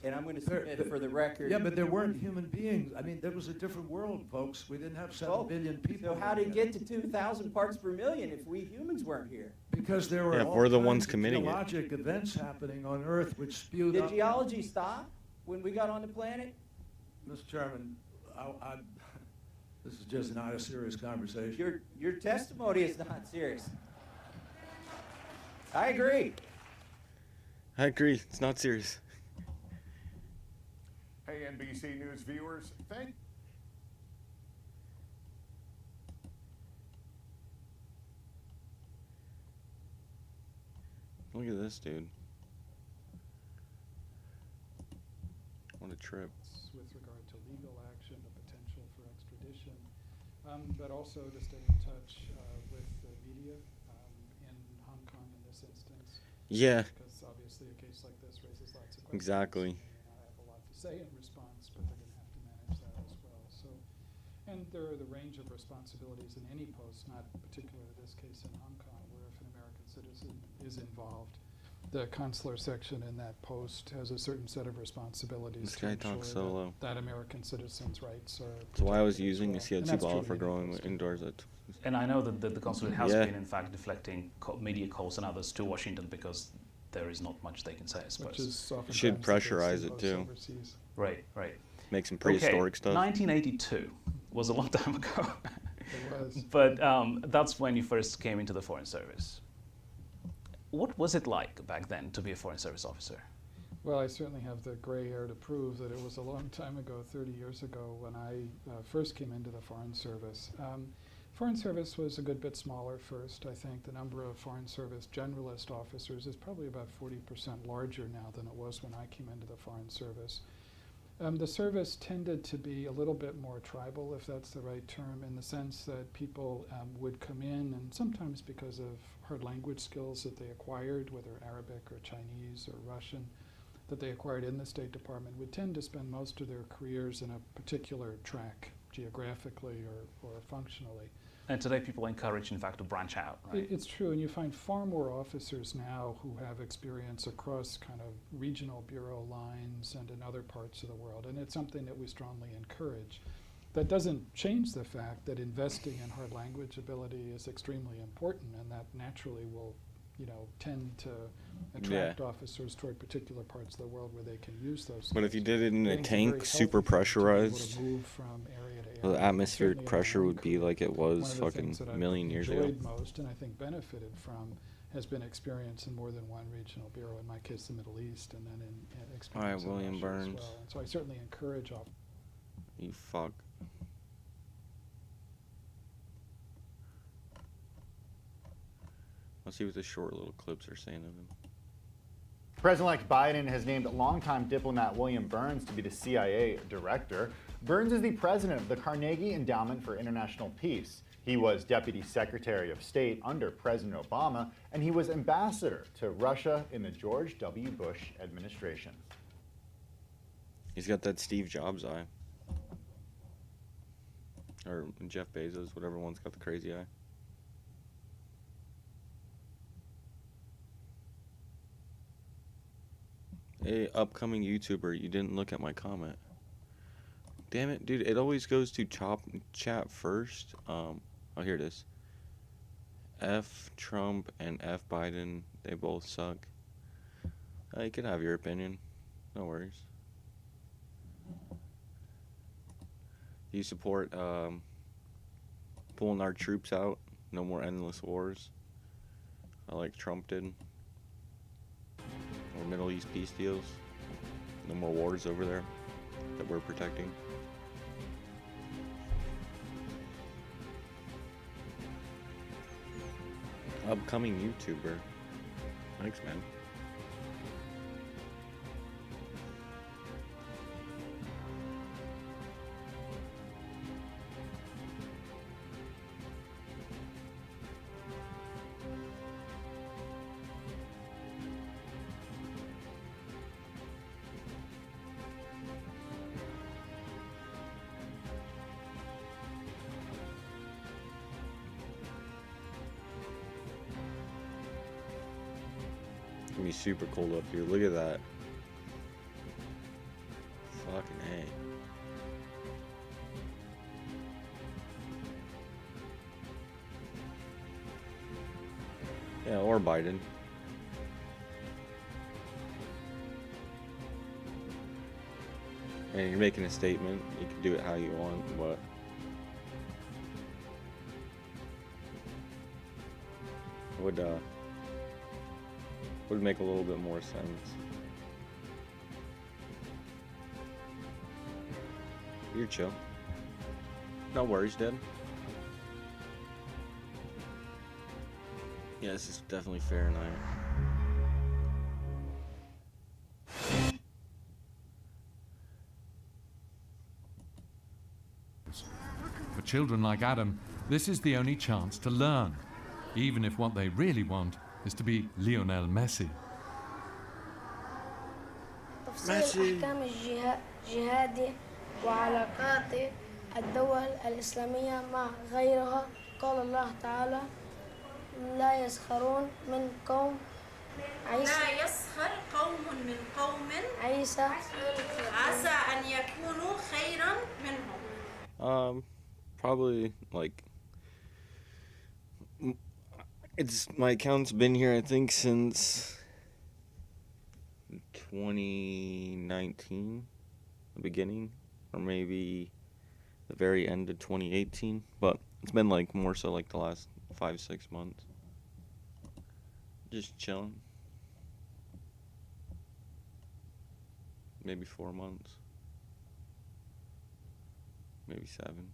And I'm going to submit for the record. Yeah, but there weren't human beings. I mean, there was a different world, folks. We didn't have 7 billion people. So how did it get to 2,000 parts per million if we humans weren't here? Because there were all we're the kinds ones of committing it. geologic events happening on Earth which spewed Did up. geology stop when we got on the planet? Mr. Chairman, this is just not a serious conversation. Your testimony is not serious. I agree. I agree. It's not serious. Hey, NBC News viewers, Look at this dude. What a trip. With regard to legal action, the potential for extradition, but also to stay in touch with the media in Hong Kong in this instance. Yeah. Because obviously a case like this raises lots of questions. Exactly. They may not have a lot to say in response, but they're going to have to manage that as well. So, and there are the range of responsibilities in any post, not particularly this case in Hong Kong, where if an American citizen is involved, the consular section in that post has a certain set of responsibilities. This guy talks so low. That American citizens' rights are. That's why I was using a well. And CO2 that's bottle true for in any growing post. indoors. And I know that the consulate has Yeah. been, in fact, deflecting media calls and others to Washington because there is not much they can say, I suppose. Which is oftentimes Should the case pressurize in it most too. overseas. Right, right. Make some prehistoric okay. stuff. 1982 was a long time ago. It was. But that's when you first came into the Foreign Service. What was it like back then to be a Foreign Service officer? Well, I certainly have the gray hair to prove that it was a long time ago, 30 years ago, when I first came into the Foreign Service. Foreign Service was a good bit smaller first. I think the number of Foreign Service generalist officers is probably about 40% larger now than it was when I came into the Foreign Service. The service tended to be a little bit more tribal, if that's the right term, in the sense that people would come in, and sometimes because of hard language skills that they acquired, whether Arabic or Chinese or Russian, that they acquired in the State Department, would tend to spend most of their careers in a particular track, geographically or functionally. And today people encourage, in fact, to branch out, right? It's true, and you find far more officers now who have experience across kind of regional bureau lines and in other parts of the world, and it's something that we strongly encourage. That doesn't change the fact that investing in hard language ability is extremely important, and that naturally will, tend to attract officers toward particular parts of the world where they can use those skills. But if you did it in a I think it's tank, very super healthy to be able to pressurized, move from area to the area. atmospheric Certainly in pressure my would own be like it one was of the fucking things that a I've million years ago. enjoyed most and I think benefited from has been experience in more than one regional bureau, in my case the Middle East, and then in experience in William Russia as Burns. well. And so I certainly encourage all. You fuck. Let's see what the short little clips are saying of him. President-elect Biden has named longtime diplomat William Burns to be the CIA director. Burns is the president of the Carnegie Endowment for International Peace. He was Deputy Secretary of State under President Obama, and he was ambassador to Russia in the George W. Bush administration. He's got that Steve Jobs eye. Or Jeff Bezos, whatever one's got the crazy eye. Hey, upcoming YouTuber, you didn't look at my comment. Damn it, dude, it always goes to chat first. Oh, here it is. F Trump and F Biden, they both suck. You can have your opinion. No worries. Do you support pulling our troops out? No more endless wars? Like Trump did? Or Middle East peace deals? No more wars over there that we're protecting? Upcoming YouTuber. Thanks, man. It's gonna be super cold up here. Look at that. Fucking A. Yeah, or Biden. And you're making a statement. You can do it how you want, but would make a little bit more sense. You're chill. No worries, Dad. Yeah, this is definitely Fahrenheit. For children like Adam, this is the only chance to learn, even if what they really want is to be Lionel Messi. تفصيل أحكام الجهاد وعلاقات الدول الإسلامية مع غيرها. قال الله تعالى: لا يسخرون من قوم لا يسخر قوم من قوم عسى أن يكونوا خيرا منهم. Probably like my account's been here I think since 2019, the beginning, or maybe the very end of 2018, but it's been like more so like the last 5-6 months. Just chilling. Maybe 4 months. Maybe 7.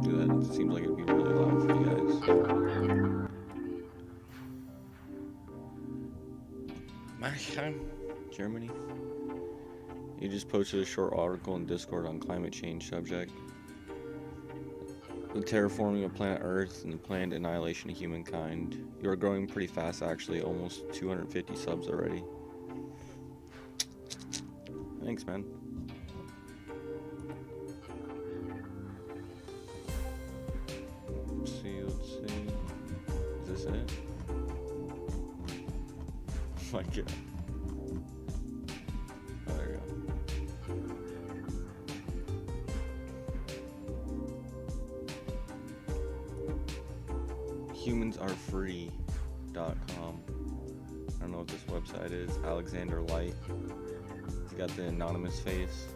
Dude, that seems like it'd be really loud for you guys. Mannheim, Germany. You just posted a short article in Discord on climate change subject. The terraforming of planet Earth and the planned annihilation of humankind. You are growing pretty fast actually, almost 250 subs already. Thanks, man. Let's see. Is this it? Oh my god. Oh, there you go. HumansAreFree.com. I don't know what this website is. Alexander Light. He's got the anonymous face.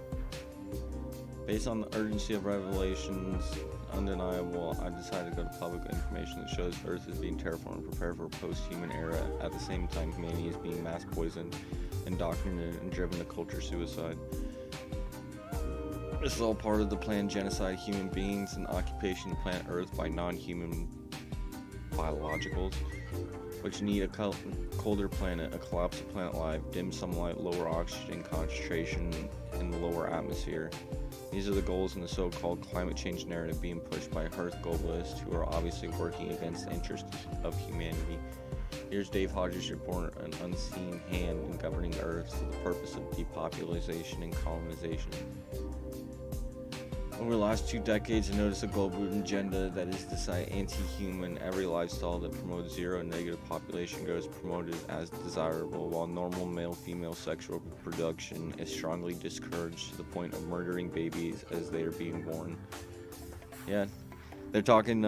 Based on the urgency of revelations, undeniable, I've decided to go to public information that shows Earth is being terraformed and prepared for a post-human era. At the same time, humanity is being mass poisoned, indoctrinated, and driven to culture suicide. This is all part of the planned genocide of human beings and occupation of planet Earth by non-human biologicals, which need a colder planet, a collapse of planet life, dim sunlight, lower oxygen concentration in the lower atmosphere. These are the goals in the so-called climate change narrative being pushed by Earth globalists who are obviously working against the interests of humanity. Here's Dave Hodges' report, an unseen hand in governing Earth for the purpose of depopulation and colonization. Over the last 2 decades, I noticed a global agenda that is decided anti-human. Every lifestyle that promotes zero and negative population growth is promoted as desirable, while normal male-female sexual reproduction is strongly discouraged to the point of murdering babies as they are being born. Yeah, they're talking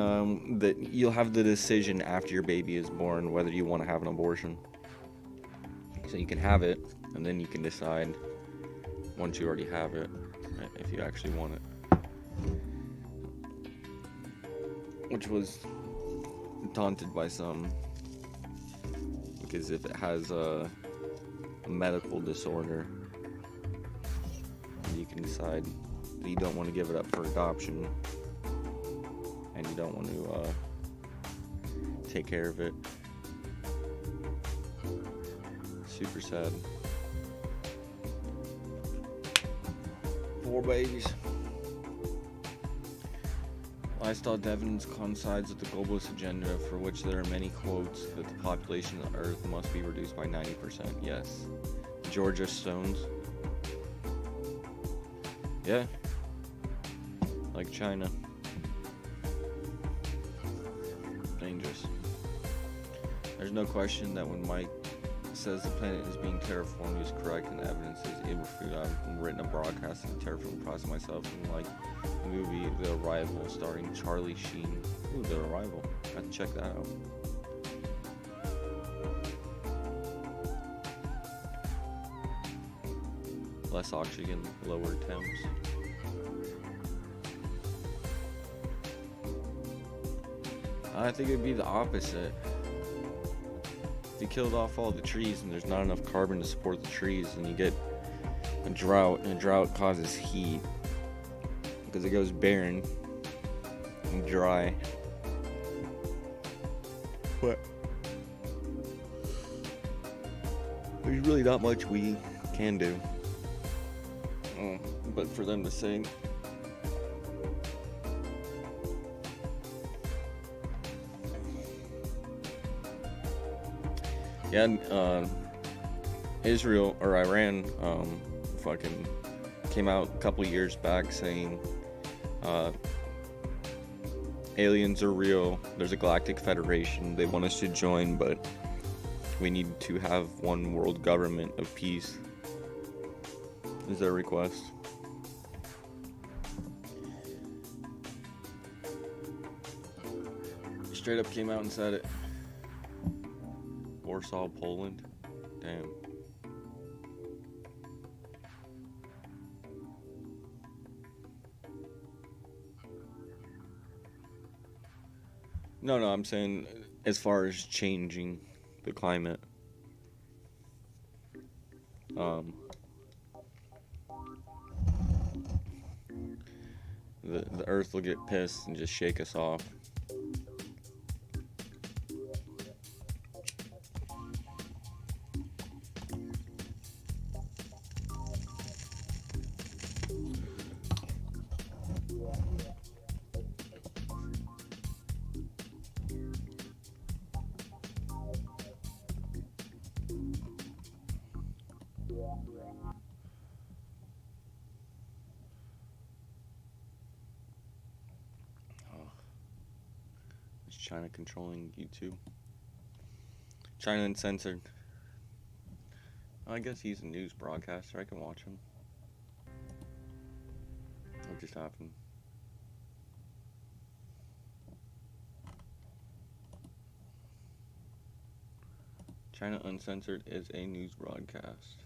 that you'll have the decision after your baby is born whether you want to have an abortion. So you can have it, and then you can decide once you already have it, right, if you actually want it. Which was taunted by some, because if it has a medical disorder, you can decide that you don't want to give it up for adoption, and you don't want to take care of it. Super sad. 4 babies. Lifestyle evidence coincides with the globalist agenda, for which there are many quotes that the population of Earth must be reduced by 90%. Yes. Georgia Stones. Yeah. Like China. Dangerous. There's no question that when Mike says the planet is being terraformed is correct and the evidence is irrefutable. I've written a broadcast of the terraforming process myself in like the movie The Arrival starring Charlie Sheen. Ooh, The Arrival. I have to check that out. Less oxygen, lower temps. I think it'd be the opposite. If you killed off all the trees and there's not enough carbon to support the trees, and you get a drought, and a drought causes heat because it goes barren and dry. But there's really not much we can do. But for them to say Israel or Iran fucking came out a couple years back saying aliens are real, there's a galactic federation, they want us to join, but we need to have one world government of peace is their request. Straight up came out and said it. Warsaw, Poland. Damn. No, I'm saying as far as changing the climate. The earth will get pissed and just shake us off. China controlling YouTube. China Uncensored. I guess he's a news broadcaster. I can watch him. What just happened? China Uncensored is a news broadcast.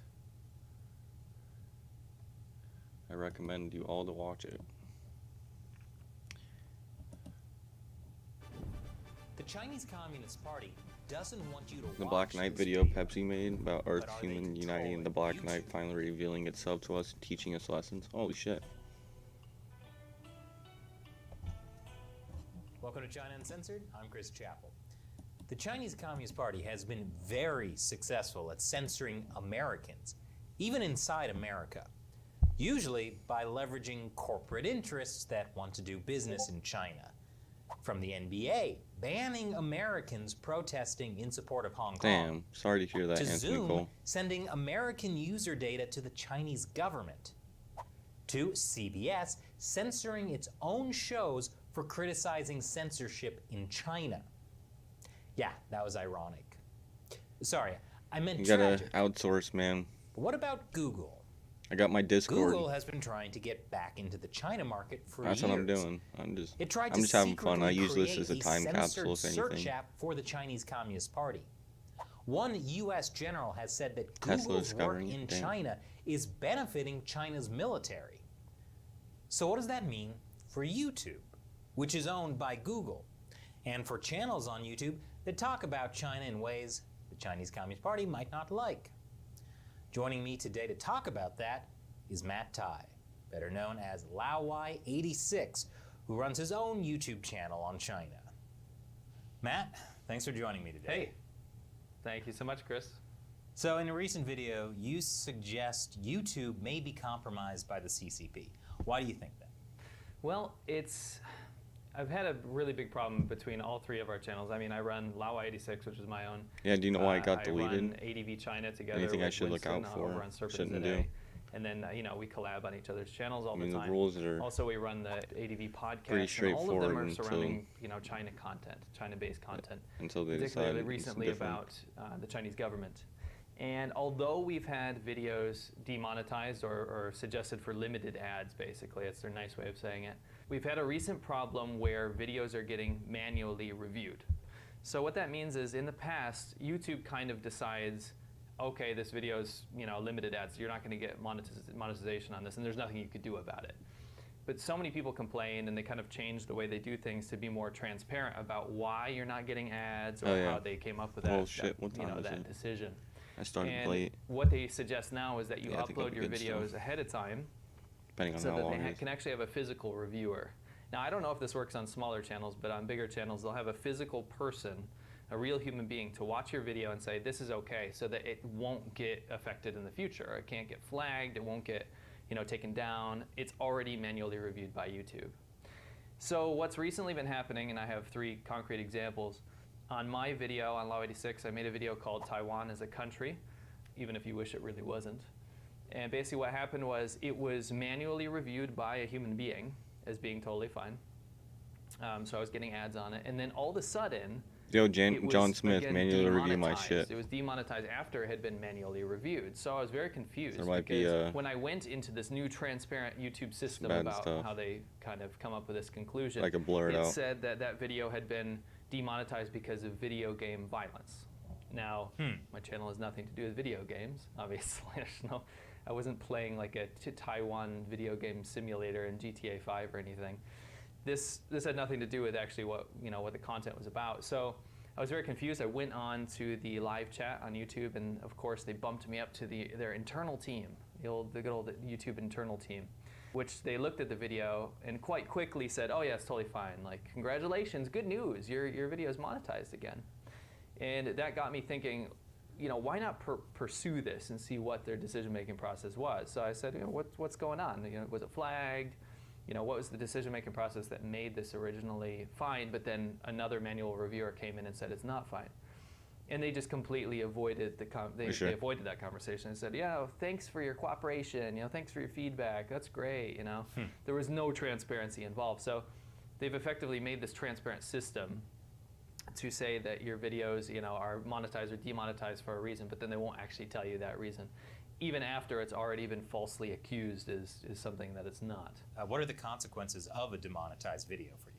I recommend you all to watch it. The Chinese Communist Party doesn't want you to The watch Black Knight this video video, Pepsi made about Earth but are they human uniting and the Black Knight finally revealing itself to us, teaching us lessons. Holy shit. Welcome to China Uncensored. I'm Chris Chappell. The Chinese Communist Party has been very successful at censoring Americans, even inside America, usually by leveraging corporate interests that want to do business in China. From the NBA banning Americans protesting in support of Hong Kong. Damn, sorry to hear that, To Anthony Zoom Cole. sending American user data to the Chinese government. To CBS censoring its own shows for criticizing censorship in China. Yeah, that was ironic. Sorry, I meant You gotta tragic. outsource, man. But what about Google? I got my Discord. Google has been trying to get back into the China market for That's years. what I'm doing. It tried I'm to just having fun. I secretly use this create as a time censored capsule, if search anything. app for the Chinese Communist Party. One U.S. general has said that Tesla Google's work discovering it, in damn. China is benefiting China's military. So what does that mean for YouTube, which is owned by Google, and for channels on YouTube that talk about China in ways the Chinese Communist Party might not like? Joining me today to talk about that is Matt Tai, better known as Laowai86, who runs his own YouTube channel on China. Matt, thanks for joining me today. Hey, thank you so much, Chris. So in a recent video, you suggest YouTube may be compromised by the CCP. Why do you think that? Well, I've had a really big problem between all three of our channels. I mean, I run Laowai86, which is my own. Yeah, do you know why it got I deleted? run ADV China together Anything I with should look Winston out for, over on Serpent shouldn't Today. do? And then, we collab on each other's channels all I mean, the the time. rules are Also, we run the ADV podcast. pretty And all of them straightforward are until- surrounding, China content, China-based content. until they particularly decide it's recently different. about the Chinese government. And although we've had videos demonetized or suggested for limited ads, basically, it's their nice way of saying it, we've had a recent problem where videos are getting manually reviewed. So what that means is in the past, YouTube kind of decides, okay, this video's limited ads, so you're not going to get monetization on this, and there's nothing you could do about it. But so many people complained, and they kind of changed the way they do things to be more transparent about why you're not getting ads or how they came up with that decision. I started and late. What they suggest now is that you I think upload your good videos stuff. ahead of time Depending on so how that long they it is. can actually have a physical reviewer. Now, I don't know if this works on smaller channels, but on bigger channels, they'll have a physical person, a real human being, to watch your video and say, this is okay, so that it won't get affected in the future. It can't get flagged, it won't get taken down. It's already manually reviewed by YouTube. So what's recently been happening, and I have 3 concrete examples, on my video on Law 86, I made a video called Taiwan as a Country, even if you wish it really wasn't. And basically what happened was it was manually reviewed by a human being as being totally fine. So I was getting ads on it. And then all of a sudden, Yo, it was, John Smith again, manually review my demonetized. shit. It was demonetized after it had been manually reviewed. So I was very confused There might be, because when I went into this new transparent YouTube system bad about stuff. how they kind of come up with this conclusion, I could blur it out. said that that video had been demonetized because of video game violence. Now, my channel has nothing to do with video games, obviously. I wasn't playing like a Taiwan video game simulator in GTA 5 or anything. This had nothing to do with actually what the content was about. So I was very confused. I went on to the live chat on YouTube, and of course they bumped me up to their internal team, the good old YouTube internal team, which they looked at the video and quite quickly said, oh yeah, it's totally fine. Like, congratulations, good news, your video is monetized again. And that got me thinking, why not pursue this and see what their decision-making process was? So I said, what's going on? Was it flagged? What was the decision-making process that made this originally fine, but then another manual reviewer came in and said it's not fine? And they just completely avoided they avoided that conversation and said, yeah, thanks for your cooperation, thanks for your feedback, that's great, There was no transparency involved. So they've effectively made this transparent system to say that your videos, are monetized or demonetized for a reason, but then they won't actually tell you that reason, even after it's already been falsely accused is something that it's not. What are the consequences of a demonetized video for you?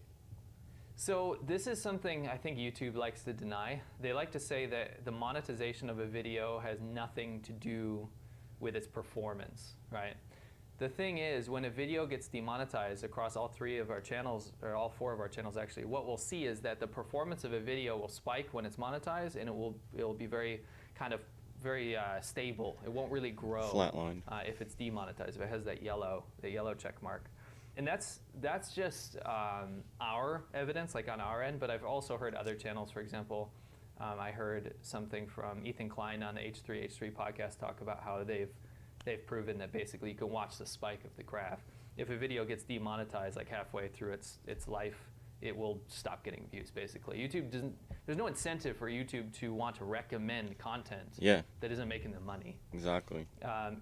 So this is something I think YouTube likes to deny. They like to say that the monetization of a video has nothing to do with its performance, right? The thing is, when a video gets demonetized across all 3 of our channels, or all 4 of our channels actually, what we'll see is that the performance of a video will spike when it's monetized, and it will be very stable. It won't really grow Flatline. If it's demonetized, if it has that yellow check mark. And that's just our evidence, like on our end, but I've also heard other channels, for example, I heard something from Ethan Klein on the H3H3 podcast talk about how they've proven that basically you can watch the spike of the graph. If a video gets demonetized like halfway through its life, it will stop getting views, basically. There's no incentive for YouTube to want to recommend content that isn't making them money. Exactly.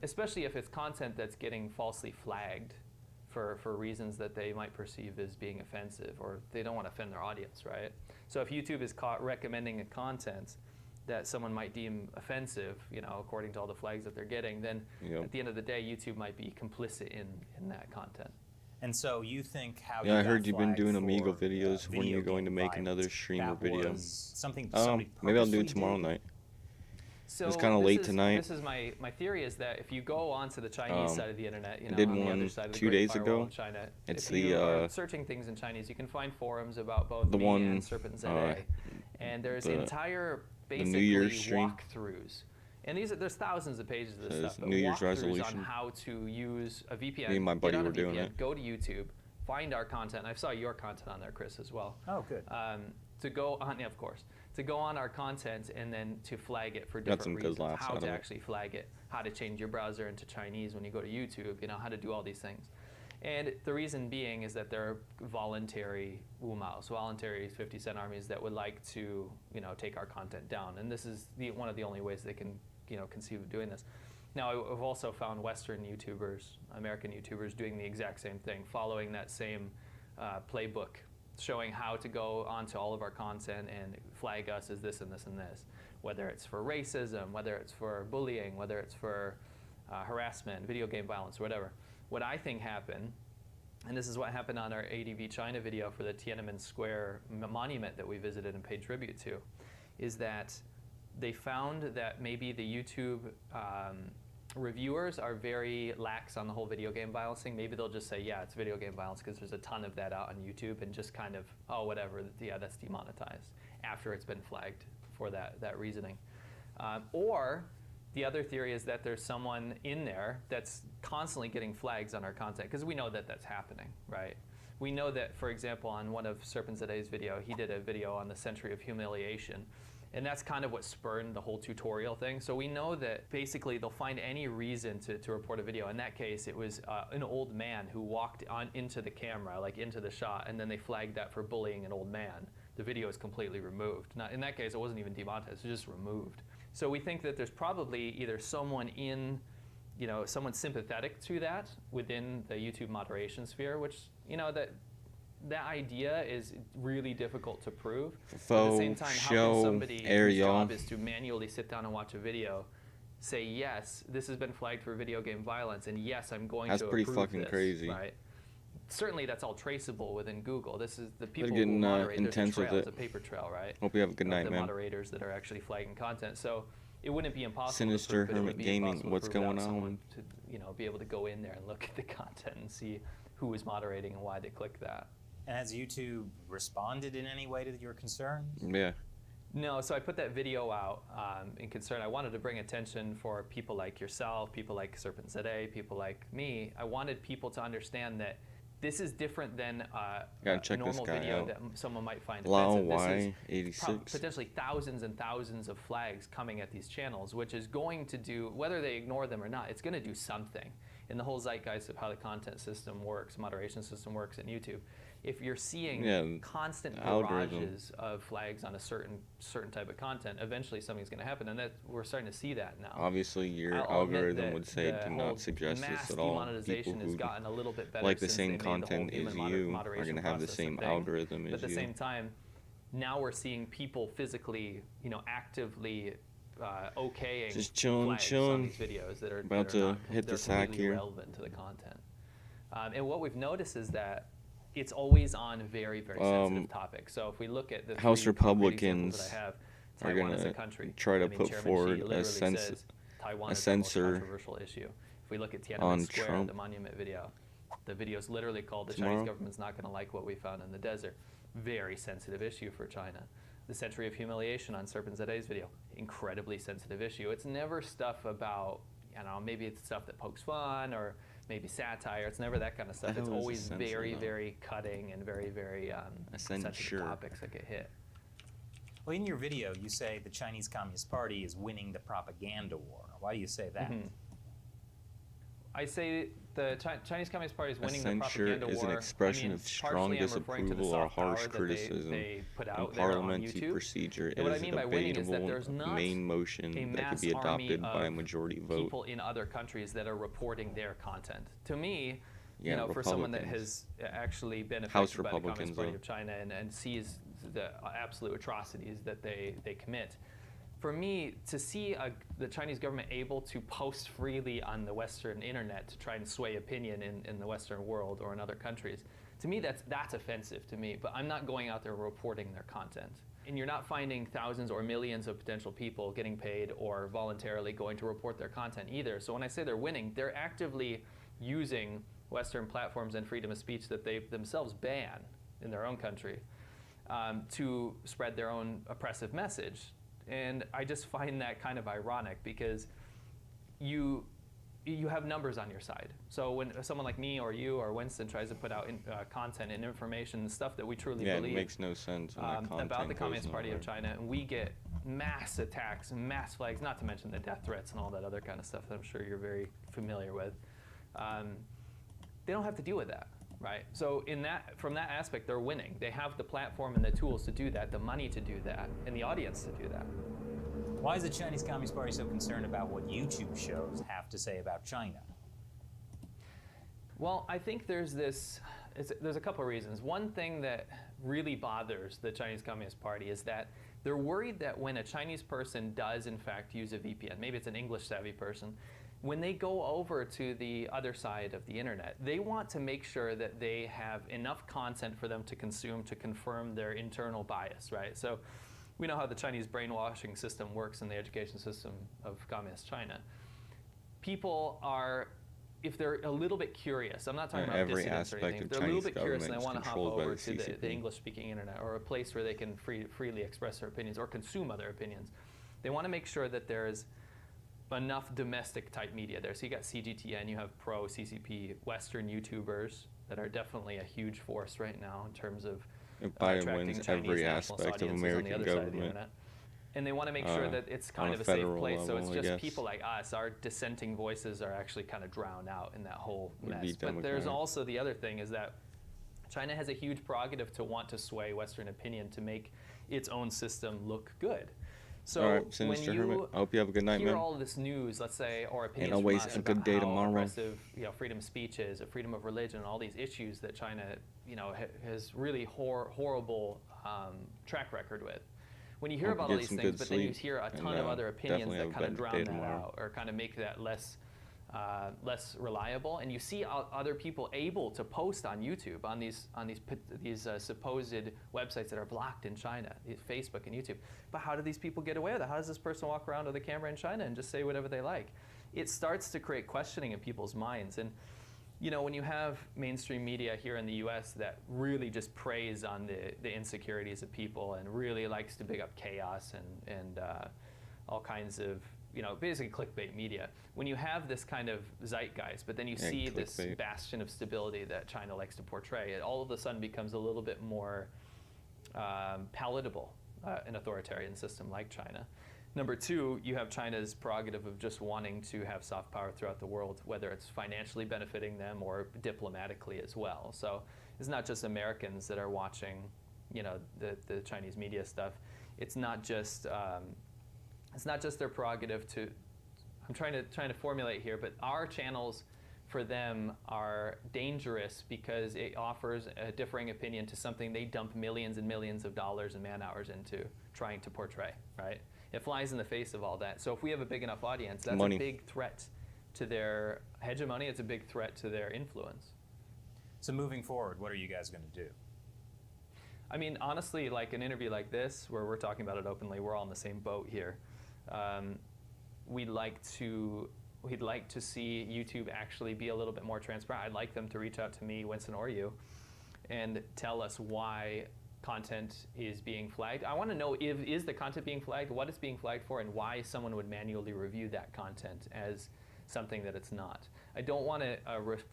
Especially if it's content that's getting falsely flagged for reasons that they might perceive as being offensive, or they don't want to offend their audience, right? So if YouTube is caught recommending a content that someone might deem offensive, according to all the flags that they're getting, then at the end of the day, YouTube might be complicit in that content. And so you think how I heard you've been doing Amigo videos. When you're going to make another streamer video? Something maybe I'll do it tomorrow night. So it's kind of late tonight. This is my theory is that if you go onto the Chinese side of the internet, I did on the one other side of the 2 Great days Firewall ago. in China, It's if you are searching things in Chinese, you can find forums about both the me one, and Serpent ZA, and there's entire basically New Year's stream. walkthroughs. And there's thousands of pages of this stuff. But New Year's walkthroughs resolution. on how to use a VPN. Me and my buddy get on a were doing VPN, it. Go to YouTube, find our content. I saw your content on there, Chris, as well. Oh, good. To go on, of course, to go on our content and then to flag it for different reasons. How to actually flag it, how to change your browser into Chinese when you go to YouTube, how to do all these things. And the reason being is that there are voluntary wumaos, voluntary 50-cent armies that would like to, take our content down. And this is one of the only ways they can, conceive of doing this. Now, I've also found Western YouTubers, American YouTubers doing the exact same thing, following that same playbook, showing how to go onto all of our content and flag us as this and this and this. whether it's for racism, whether it's for bullying, whether it's for harassment, video game violence, or whatever. What I think happened, and this is what happened on our ADV China video for the Tiananmen Square monument that we visited and paid tribute to, is that they found that maybe the YouTube reviewers are very lax on the whole video game violence thing. Maybe they'll just say, yeah, it's video game violence because there's a ton of that out on YouTube, and just kind of, oh, whatever, yeah, that's demonetized after it's been flagged for that reasoning. Or the other theory is that there's someone in there that's constantly getting flags on our content, because we know that that's happening, right? We know that, for example, on one of Serpentzade's video, he did a video on the century of humiliation. And that's kind of what spurred the whole tutorial thing. So we know that basically they'll find any reason to report a video. In that case, it was an old man who walked into the camera, like into the shot, and then they flagged that for bullying an old man. The video is completely removed. Now, in that case, it wasn't even demonetized, it was just removed. So we think that there's probably either someone someone sympathetic to that within the YouTube moderation sphere, which, that idea is really difficult to prove. But at the same time, how can somebody whose job is to manually sit down and watch a video say, yes, this has been flagged for video game violence, and yes, I'm going to approve this. That's pretty fucking crazy. Right? Certainly that's all traceable within Google. This is the people They're getting, who moderate. There's intense a trail, with it's a paper trail, right? Hope you have a good night, the man. moderators that are actually flagging content. So it wouldn't be impossible Sinister to prove, Hermit but it would be Gaming, impossible what's to prove going without on? someone to, be able to go in there and look at the content and see who is moderating and why they clicked that. And has YouTube responded in any way to your concerns? Yeah. No, so I put that video out in concern. I wanted to bring attention for people like yourself, people like Serpentzade, people like me. I wanted people to understand that this is different than a normal video that someone might find offensive. This is potentially thousands and thousands of flags coming at these channels, which is going to do, whether they ignore them or not, it's going to do something in the whole zeitgeist of how the content system works, moderation system works in YouTube. If you're seeing constant barrages of flags on a certain type of content, eventually something's going to happen, and that we're starting to see that now. Obviously, your algorithm would say do not suggest this at all. People who like the same content as you are going to have the same algorithm as you. But at the same time, now we're seeing people physically, actively okaying just chilling on these videos that are about to hit the sack here. Relevant to the content. And what we've noticed is that it's always on very, very sensitive topics. So if we look at the House three Republicans that I have, are Taiwan going as a to country. try to put Chairman forward Xi a literally says Taiwan is the most censor controversial issue. If we look at Tiananmen on Square, Trump the monument video, the video is literally called "The Chinese government's not going to like what we found in the desert." Very sensitive issue for China. The Century of Humiliation on Serpentzade's video, incredibly sensitive issue. It's never stuff about, maybe it's stuff that pokes fun or maybe satire. It's never that kind of stuff. It's always very, very cutting and very, very sensitive topics that get hit. Well, in your video, you say the Chinese Communist Party is winning the propaganda war. Why do you say that? I say the Chinese Communist Party is winning the censure propaganda war. is an expression of strong disapproval or harsh criticism in parliamentary procedure. It is a debatable main motion that could be adopted by a majority vote. People in other countries that are reporting their content. To me, yeah, for someone that has actually been affected by the Communist Party of China and sees the absolute atrocities that they commit, for me, to see the Chinese government able to post freely on the Western internet to try and sway opinion in the Western world or in other countries, to me that's offensive to me. But I'm not going out there reporting their content. And you're not finding thousands or millions of potential people getting paid or voluntarily going to report their content either. So when I say they're winning, they're actively using Western platforms and freedom of speech that they themselves ban in their own country to spread their own oppressive message. And I just find that kind of ironic because you have numbers on your side. So when someone like me or you or Winston tries to put out content and information and stuff that we truly believe it makes no sense about the Communist Party of China, and we get mass attacks and mass flags, not to mention the death threats and all that other kind of stuff that I'm sure you're very familiar with. They don't have to deal with that. Right. So from that aspect, they're winning. They have the platform and the tools to do that, the money to do that, and the audience to do that. Why is the Chinese Communist Party so concerned about what YouTube shows have to say about China? Well, I think there's a couple of reasons. One thing that really bothers the Chinese Communist Party is that They're worried that when a Chinese person does in fact use a VPN, maybe it's an English savvy person, when they go over to the other side of the internet, they want to make sure that they have enough content for them to consume to confirm their internal bias, right? So we know how the Chinese brainwashing system works in the education system of Communist China. People are, if they're a little bit curious, I'm not talking about every dissidents or aspect anything, of if they're a little Chinese bit curious and they government want is to hop controlled by over the to CCP. the English-speaking internet or a place where they can freely express their opinions or consume other opinions, they want to make sure that there's enough domestic type media there. So you got CGTN, you have pro CCP Western YouTubers that are definitely a huge force right now in terms of Biden attracting wins Chinese every nationalist aspect of audiences on the American other side of the government. internet. And they want to make sure that it's kind on of a a safe federal place. So level, it's I just guess. people like us, our dissenting voices are actually kind of drowned out in that whole Would be mess. But there's Democrat. also the other thing is that China has a huge prerogative to want to sway Western opinion to make its own system look good. So All right, when Sinister you Hermit, I hope you have a good night, hear man. all of this news, let's say, or opinions And from always us a good about day how tomorrow. oppressive, freedom of speech is, or freedom of religion, all these issues that China, has really horrible track record with. When you hear Hope you about all get these some things, good but then you sleep, hear a and, ton of other opinions definitely that have a kind of better drown day that tomorrow. out, or kind of make that less reliable, and you see other people able to post on YouTube on these supposed websites that are blocked in China, Facebook and YouTube. But how do these people get away with it? How does this person walk around with a camera in China and just say whatever they like? It starts to create questioning in people's minds. And when you have mainstream media here in the U.S. that really just preys on the insecurities of people and really likes to big up chaos and all kinds of basically clickbait media. When you have this kind of zeitgeist, but then you Yeah, see this clickbait. bastion of stability that China likes to portray, it all of a sudden becomes a little bit more palatable, an authoritarian system like China. Number two, you have China's prerogative of just wanting to have soft power throughout the world, whether it's financially benefiting them or diplomatically as well. So it's not just Americans that are watching, the Chinese media stuff. It's not just their prerogative to. I'm trying to formulate here, but our channels for them are dangerous because it offers a differing opinion to something they dump millions and millions of dollars and man hours into trying to portray, right? It flies in the face of all that. So if we have a big enough audience, that's Money. a big threat to their hegemony. It's a big threat to their influence. So moving forward, what are you guys going to do? I mean, honestly, like an interview like this, where we're talking about it openly, we're all in the same boat here. We'd like to see YouTube actually be a little bit more transparent. I'd like them to reach out to me, Winston, or you, and tell us why content is being flagged. I want to know is the content being flagged, what it's being flagged for, and why someone would manually review that content as something that it's not. I don't want to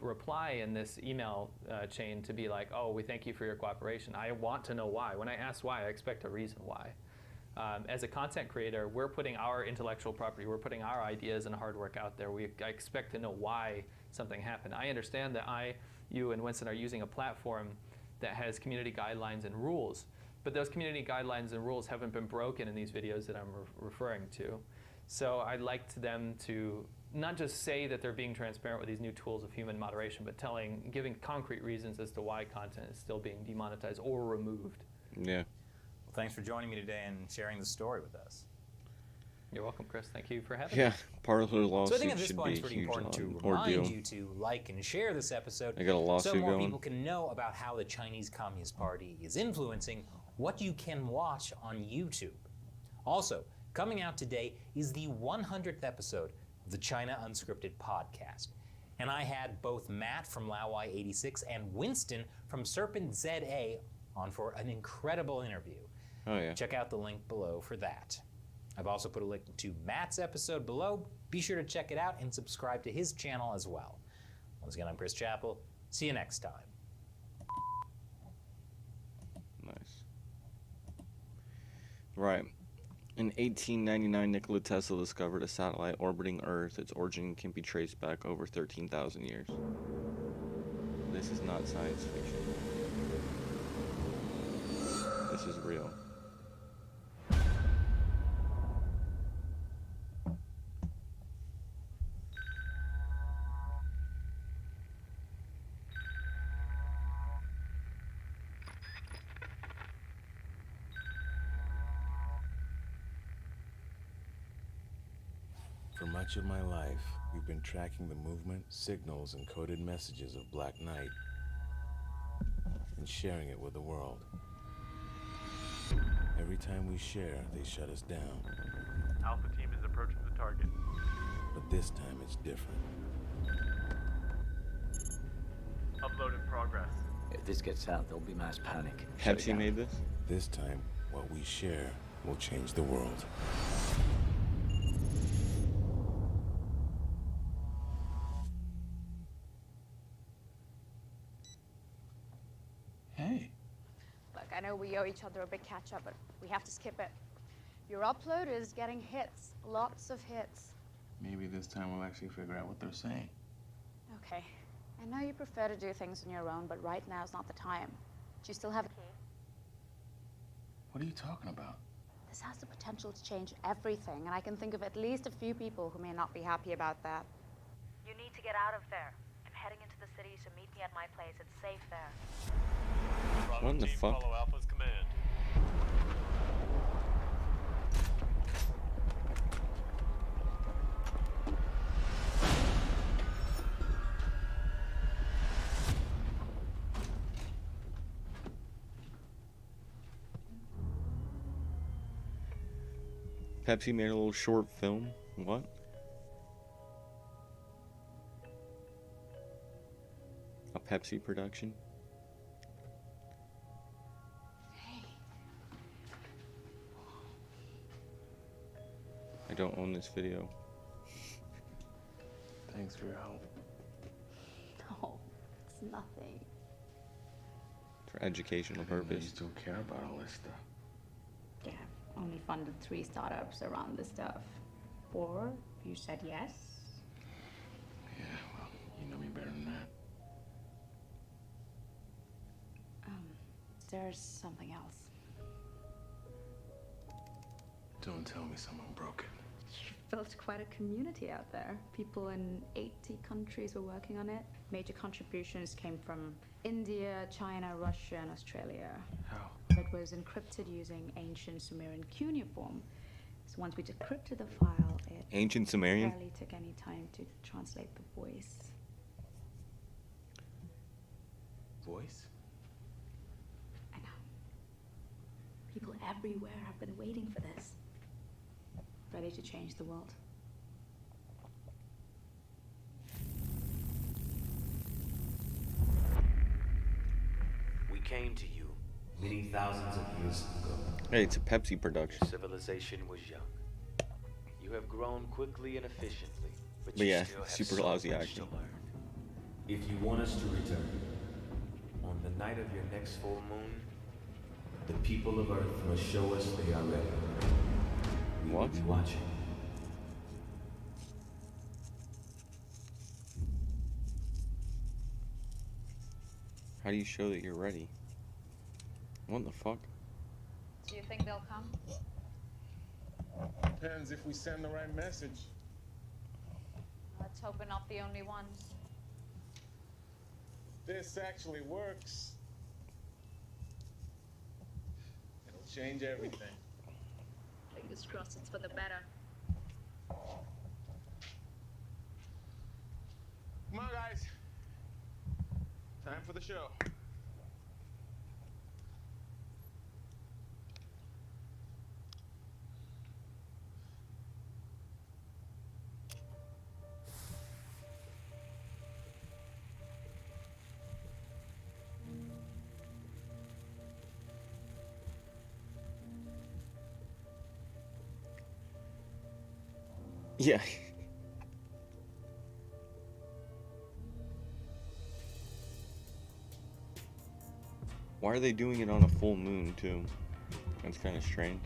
reply in this email chain to be like, oh, we thank you for your cooperation. I want to know why. When I ask why, I expect a reason why. As a content creator, we're putting our intellectual property, we're putting our ideas and hard work out there. I expect to know why something happened. I understand that you and Winston are using a platform that has community guidelines and rules, but those community guidelines and rules haven't been broken in these videos that I'm referring to. So I'd like them to not just say that they're being transparent with these new tools of human moderation, but giving concrete reasons as to why content is still being demonetized or removed. Yeah. Well, thanks for joining me today and sharing the story with us. You're welcome, Chris. Thank you for having me. Yeah, part of the So I lawsuit think at this should point be it's a pretty huge important to ordeal. remind you to like and share this episode I got a lawsuit so more going. people can know about how the Chinese Communist Party is influencing what you can watch on YouTube. Also, coming out today is the 100th episode of the China Unscripted podcast. And I had both Matt from Laowai86 and Winston from Serpent ZA on for an incredible interview. Oh, yeah. Check out the link below for that. I've also put a link to Matt's episode below. Be sure to check it out and subscribe to his channel as well. Once again, I'm Chris Chappell. See you next time. Nice. Right. In 1899, Nikola Tesla discovered a satellite orbiting Earth. Its origin can be traced back over 13,000 years. This is not science fiction. This is real. much of my life, we've been tracking the movement, signals, and coded messages of Black Knight and sharing it with the world. Every time we share, they shut us down. Alpha team is approaching the target. But this time it's different. Upload in progress. If this gets out, there'll be mass panic. Pepsi made this? This time, what we share will change the world. Hey. Look, I know we owe each other a big catch-up, but we have to skip it. Your upload is getting hits. Lots of hits. Maybe this time we'll actually figure out what they're saying. Okay. I know you prefer to do things on your own, but right now is not the time. Do you still have a key? What are you talking about? This has the potential to change everything, and I can think of at least a few people who may not be happy about that. You need to get out of there. I'm heading into the city, so meet me at my place. It's safe there. What in the fuck? Follow Alpha's command. Pepsi made a little short film. What? A Pepsi production? I don't own this video. Thanks for your help. No, it's nothing. For educational purpose. You still care about all this stuff. Yeah, only funded 3 startups around this stuff. 4, you said yes. Yeah, well, you know me better than that. There's something else. Don't tell me someone broke it. You've built quite a community out there. People in 80 countries were working on it. Major contributions came from India, China, Russia, and Australia. How? It was encrypted using ancient Sumerian cuneiform. So once we decrypted the file, it Ancient Sumerian? barely took any time to translate the voice. Voice? I know. People everywhere have been waiting for this. Ready to change the world. We came to you many thousands of years ago. Hey, it's a Pepsi production. Your civilization was young. You have grown quickly and efficiently, but But you yeah, still have super so lousy much acting. to learn. If you want us to return, on the night of your next full moon, the people of Earth must show us they are ready. We will be watching. How do you show that you're ready? What the fuck? Do you think they'll come? Depends if we send the right message. Let's hope we're not the only ones. This actually works. It'll change everything. Fingers crossed it's for the better. Come on, guys. Time for the show. Yeah. Why are they doing it on a full moon, too? That's kind of strange.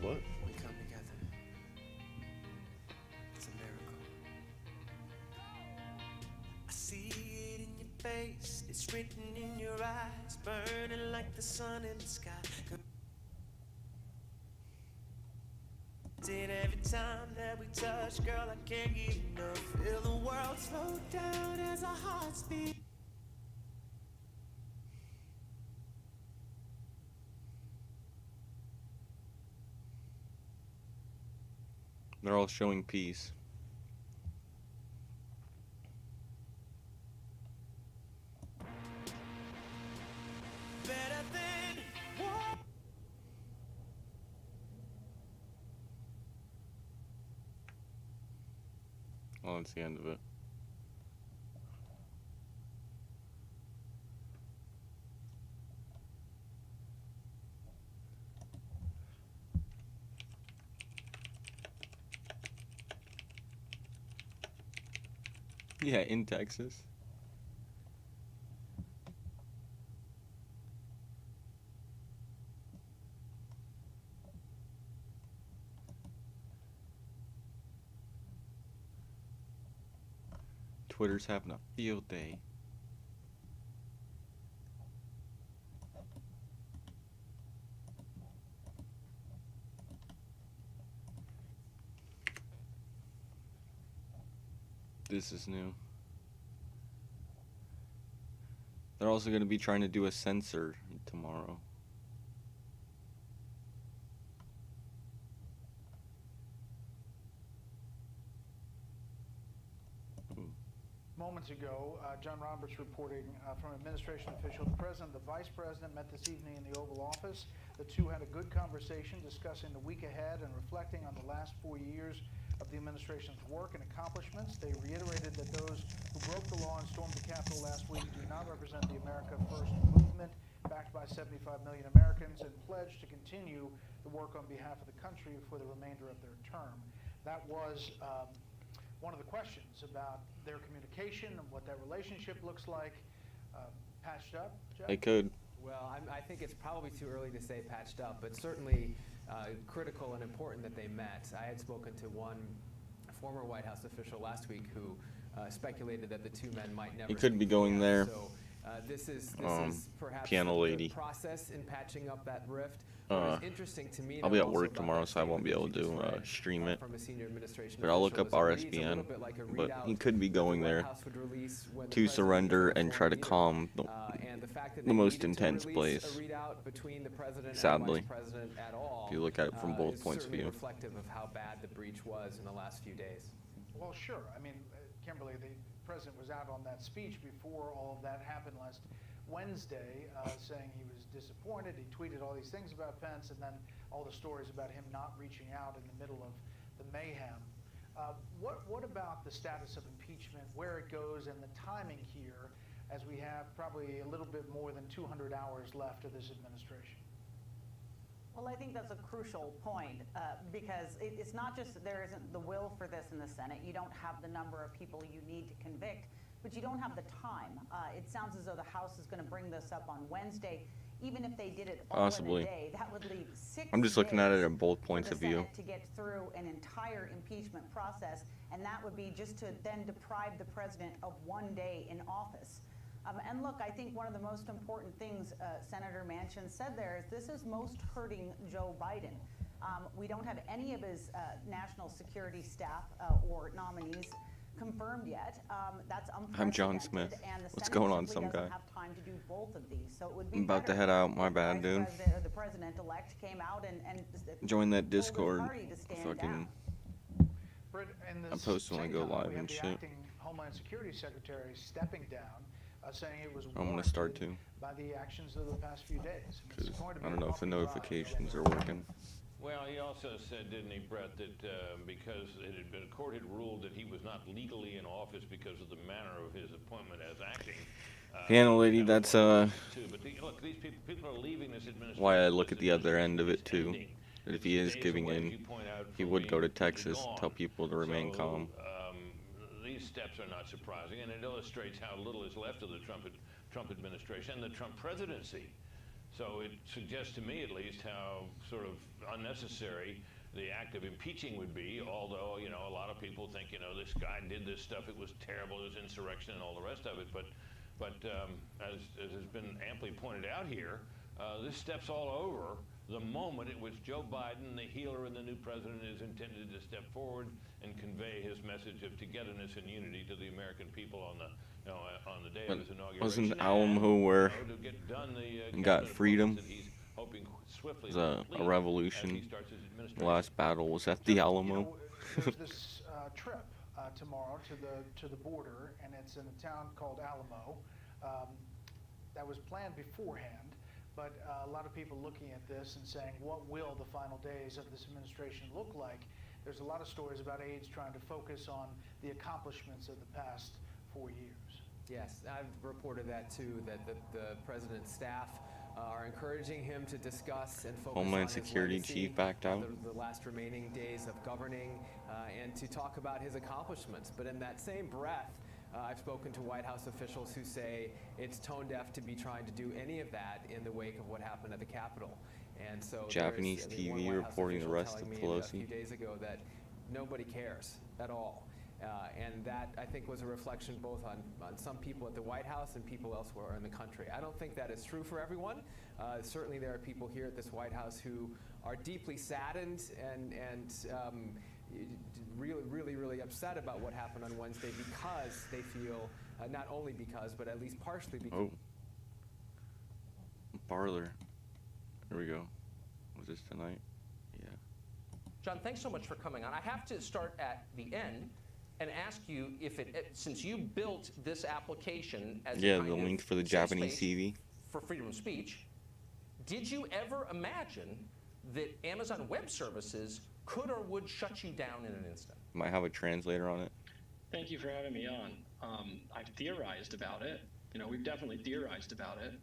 What? We come together. It's a miracle. I see it in your face. It's written in your eyes, burning like the sun in the sky. Every time that we touch, girl, I can't get enough. Feel the world slow down as our hearts beat. They're all showing peace. Well, that's the end of it. Yeah, in Texas. Twitter's having a field day. This is new. They're also going to be trying to do a censor tomorrow. Moments ago, John Roberts reporting from an administration official, the president and the vice president met this evening in the Oval Office. The two had a good conversation discussing the week ahead and reflecting on the last 4 years of the administration's work and accomplishments. They reiterated that those who broke the law and stormed the Capitol last week do not represent the America First movement, backed by 75 million Americans, and pledged to continue the work on behalf of the country for the remainder of their term. That was one of the questions about their communication and what that relationship looks like. Patched up, Jeff? They could. Well, I think it's probably too early to say patched up, but certainly critical and important that they met. I had spoken to one former White House official last week who speculated that the two men might never. He could be going there. So this is perhaps piano lady. the process in patching up that rift. Interesting to me. I'll be at work tomorrow, so I won't be able to stream it. But I'll look up RSBN. But he could be going there to surrender and try to calm the most intense place. Sadly, if you look at it from both points of view. Reflective of how bad the breach was in the last few days. Well, sure. I mean, Kimberly, the president was out on that speech before all of that happened last Wednesday, saying he was disappointed. He tweeted all these things about Pence, and then all the stories about him not reaching out in the middle of the mayhem. What about the status of impeachment, where it goes, and the timing here, as we have probably a little bit more than 200 hours left of this administration? Well, I think that's a crucial point because it's not just that there isn't the will for this in the Senate. You don't have the number of people you need to convict, but you don't have the time. It sounds as though the House is going to bring this up on Wednesday. Even if they did it all Possibly. in a day, that would leave 6 I'm just looking at it at both days points for of the view. Senate to get through an entire impeachment process, and that would be just to then deprive the president of 1 day in office. And look, I think one of the most important things Senator Manchin said there is this is most hurting Joe Biden. We don't have any of his national security staff or nominees confirmed yet. That's unprecedented. I'm John Smith. And the What's Senate going on, simply some doesn't guy? have time to do both of these. So it would be I'm about to better head out. My if bad, dude. the president-elect came out and Join that told his Discord. party to stand Fucking. down. I I'm posting when I go live and the shit. acting Homeland Security Secretary stepping down, saying it was I'm gonna warranted sther to. by the actions of the past few days. It's Because going to be I don't a know if the bumpy ride. notifications are working. Well, he also said, didn't he, Brett, that because it had been, the court had ruled that he was not legally in office because of the manner of his appointment as acting. Piano lady, that's But look, these people are leaving this administration. why I look at the other end of it too. That if he is giving in, he would go to Texas, tell people to remain calm. These steps are not surprising, and it illustrates how little is left of the Trump administration and the Trump presidency. So it suggests to me, at least, how sort of unnecessary the act of impeaching would be, although, you know, a lot of people think, you know, this guy did this stuff, it was terrible, it was insurrection and all the rest of it, but as has been amply pointed out here, this steps all over the moment at which Joe Biden, the healer and the new president, is intended to step forward and convey his message of togetherness and unity to the American people on the, you know, on the day of his inauguration. Wasn't Alamo where to get done the, got freedom? that he's hoping swiftly It to was complete a as revolution. he starts his The administration. last battle was at the Alamo. there's this trip tomorrow to the border, and it's in a town called Alamo. That was planned beforehand, but a lot of people looking at this and saying, what will the final days of this administration look like? There's a lot of stories about aides trying to focus on the accomplishments of the past 4 years. Yes, I've reported that too, that the president's staff are encouraging him to discuss and focus Homeland on his Security legacy, chief backed out. the last remaining days of governing, and to talk about his accomplishments. But in that same breath, I've spoken to White House officials who say it's tone deaf to be trying to do any of that in the wake of what happened at the Capitol. And so Japanese one TV White House reporting the official rest of telling me Pelosi. a few days ago that nobody cares at all. And that, I think, was a reflection both on some people at the White House and people elsewhere in the country. I don't think that is true for everyone. Certainly there are people here at this White House who are deeply saddened and really upset about what happened on Wednesday because they feel, not only because, but at least partially because. Oh. Parlor. Here we go. Was this tonight? Yeah. John, thanks so much for coming on. I have to start at the end and ask you if since you built this application as Yeah, a kind the of link for the safe Japanese space TV. for freedom of speech, did you ever imagine that Amazon Web Services could or would shut you down in an instant? Might have a translator on it. Thank you for having me on. I've theorized about it. You know, we've definitely theorized about it.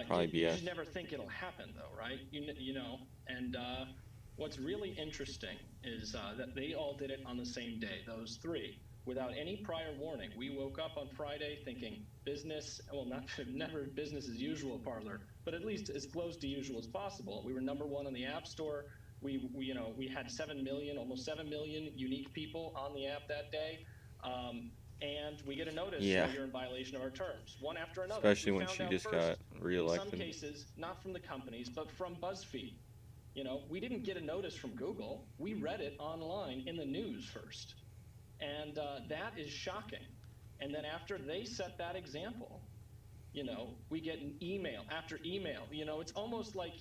Probably you BS. just never think it'll happen, though, right? You know, and what's really interesting is that they all did it on the same day, those three, without any prior warning. We woke up on Friday thinking business, well, never business as usual, Parler, but at least as close to usual as possible. We were #1 on the App Store. We had 7 million, almost 7 million unique people on the app that day. And we get a notice that you're in violation of our terms, one after another. Especially We when found she out just first, got reelected. In some cases, not from the companies, but from BuzzFeed. You know, we didn't get a notice from Google. We read it online in the news first. And that is shocking. And then after they set that example, you know, we get an email after email. You know, it's almost like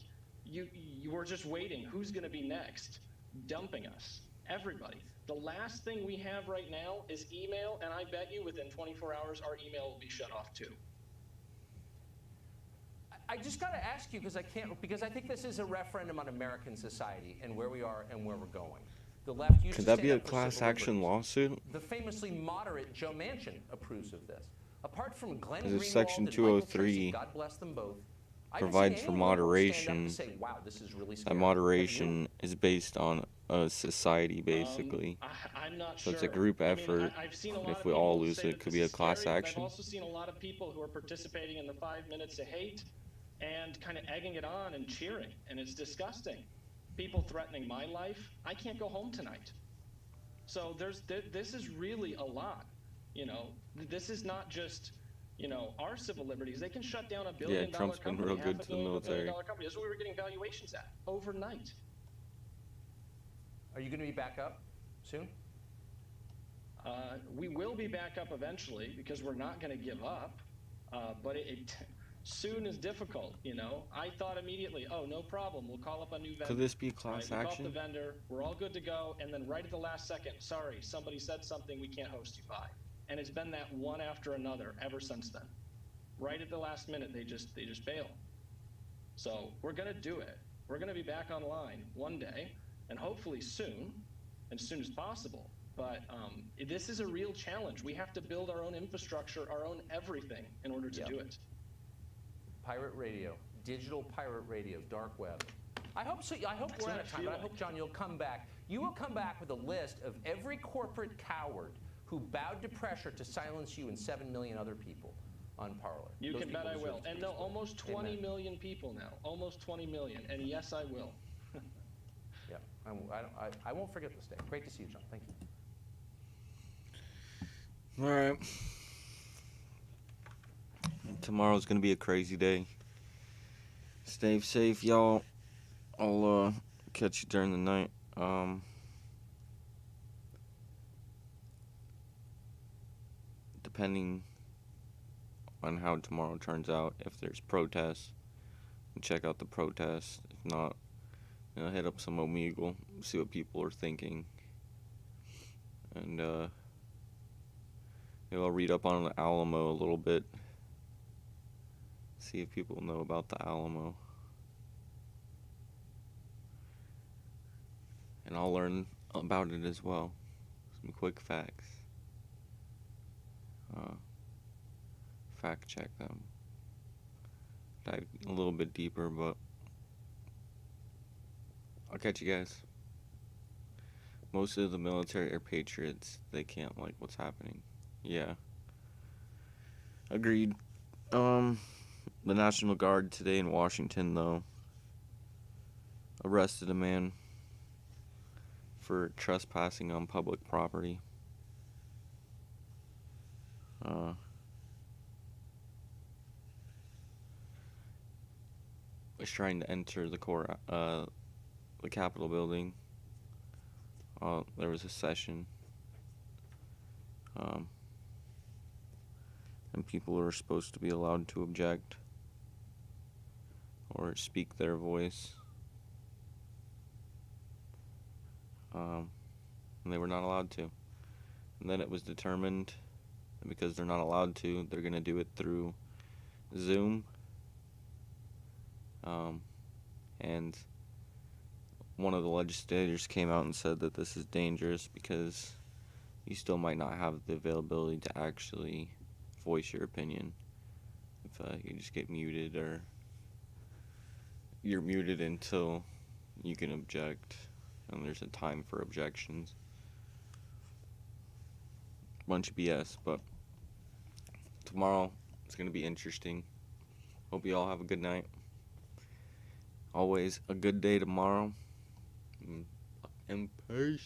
you were just waiting. Who's going to be next? Dumping us. Everybody. The last thing we have right now is email, and I bet you within 24 hours our email will be shut off too. I just got to ask you because I think this is a referendum on American society and where we are and where we're going. The left used Could to that be stand a up for class civil action liberties. lawsuit? The famously moderate Joe Manchin approves of this. Apart from Glenn Because Greenwald Section and Michael 203 Tracy, God bless them both, I haven't provides seen for anyone who will stand up moderation. and say, wow, this is really That scary. moderation is based on a society, basically. I'm not So sure. it's a group I mean, effort. I've seen a lot If of we all people lose say it, that could this be a is class scary, but action. I've also seen a lot of people who are participating in the 5 minutes of hate and kind of egging it on and cheering, and it's disgusting. People threatening my life. I can't go home tonight. So this is really a lot. You know, this is not just, you know, our civil liberties. They can shut down $1 billion Trump's been company, real good to the $500 million military. company. This is what we were getting valuations at overnight. Are you going to be back up soon? We will be back up eventually because we're not going to give up. But soon is difficult, you know. I thought immediately, oh, no problem. We'll call up a new vendor. Could this be class Right, we call up action? the vendor. We're all good to go. And then right at the last second, sorry, somebody said something we can't host you by. And it's been that one after another ever since then. Right at the last minute, they just bail. So we're going to do it. We're going to be back online one day, and hopefully soon, as soon as possible. But this is a real challenge. We have to build our own infrastructure, our own everything in order to do it. Pirate radio, digital pirate radio, dark web. I hope so. I hope we're out of time, but I hope, John, you'll come back. You will come back with a list of every corporate coward who bowed to pressure to silence you and 7 million other people on Parler. You Those can bet people I deserve will. to And be no, exposed. almost 20 Amen. million people now. Almost 20 million. And yes, I will. Yeah, I won't forget this day. Great to see you, John. Thank you. All right. Tomorrow's gonna be a crazy day. Stay safe, y'all. I'll catch you during the night. Depending on how tomorrow turns out, if there's protests, check out the protests. If not, hit up some Omegle, see what people are thinking. And maybe I'll read up on the Alamo a little bit. See if people know about the Alamo. And I'll learn about it as well. Some quick facts. Fact check them. Dive a little bit deeper, but I'll catch you guys. Most of the military are patriots. They can't like what's happening. Yeah. Agreed. The National Guard today in Washington, though, arrested a man for trespassing on public property. Was trying to enter the Capitol building. There was a session. And people are supposed to be allowed to object or speak their voice. And they were not allowed to. And then it was determined that because they're not allowed to, they're going to do it through Zoom. And one of the legislators came out and said that this is dangerous because you still might not have the availability to actually voice your opinion. If you just get muted, or you're muted until you can object, and there's a time for objections. Bunch of BS, but tomorrow it's going to be interesting. Hope you all have a good night. Always a good day tomorrow. And peace.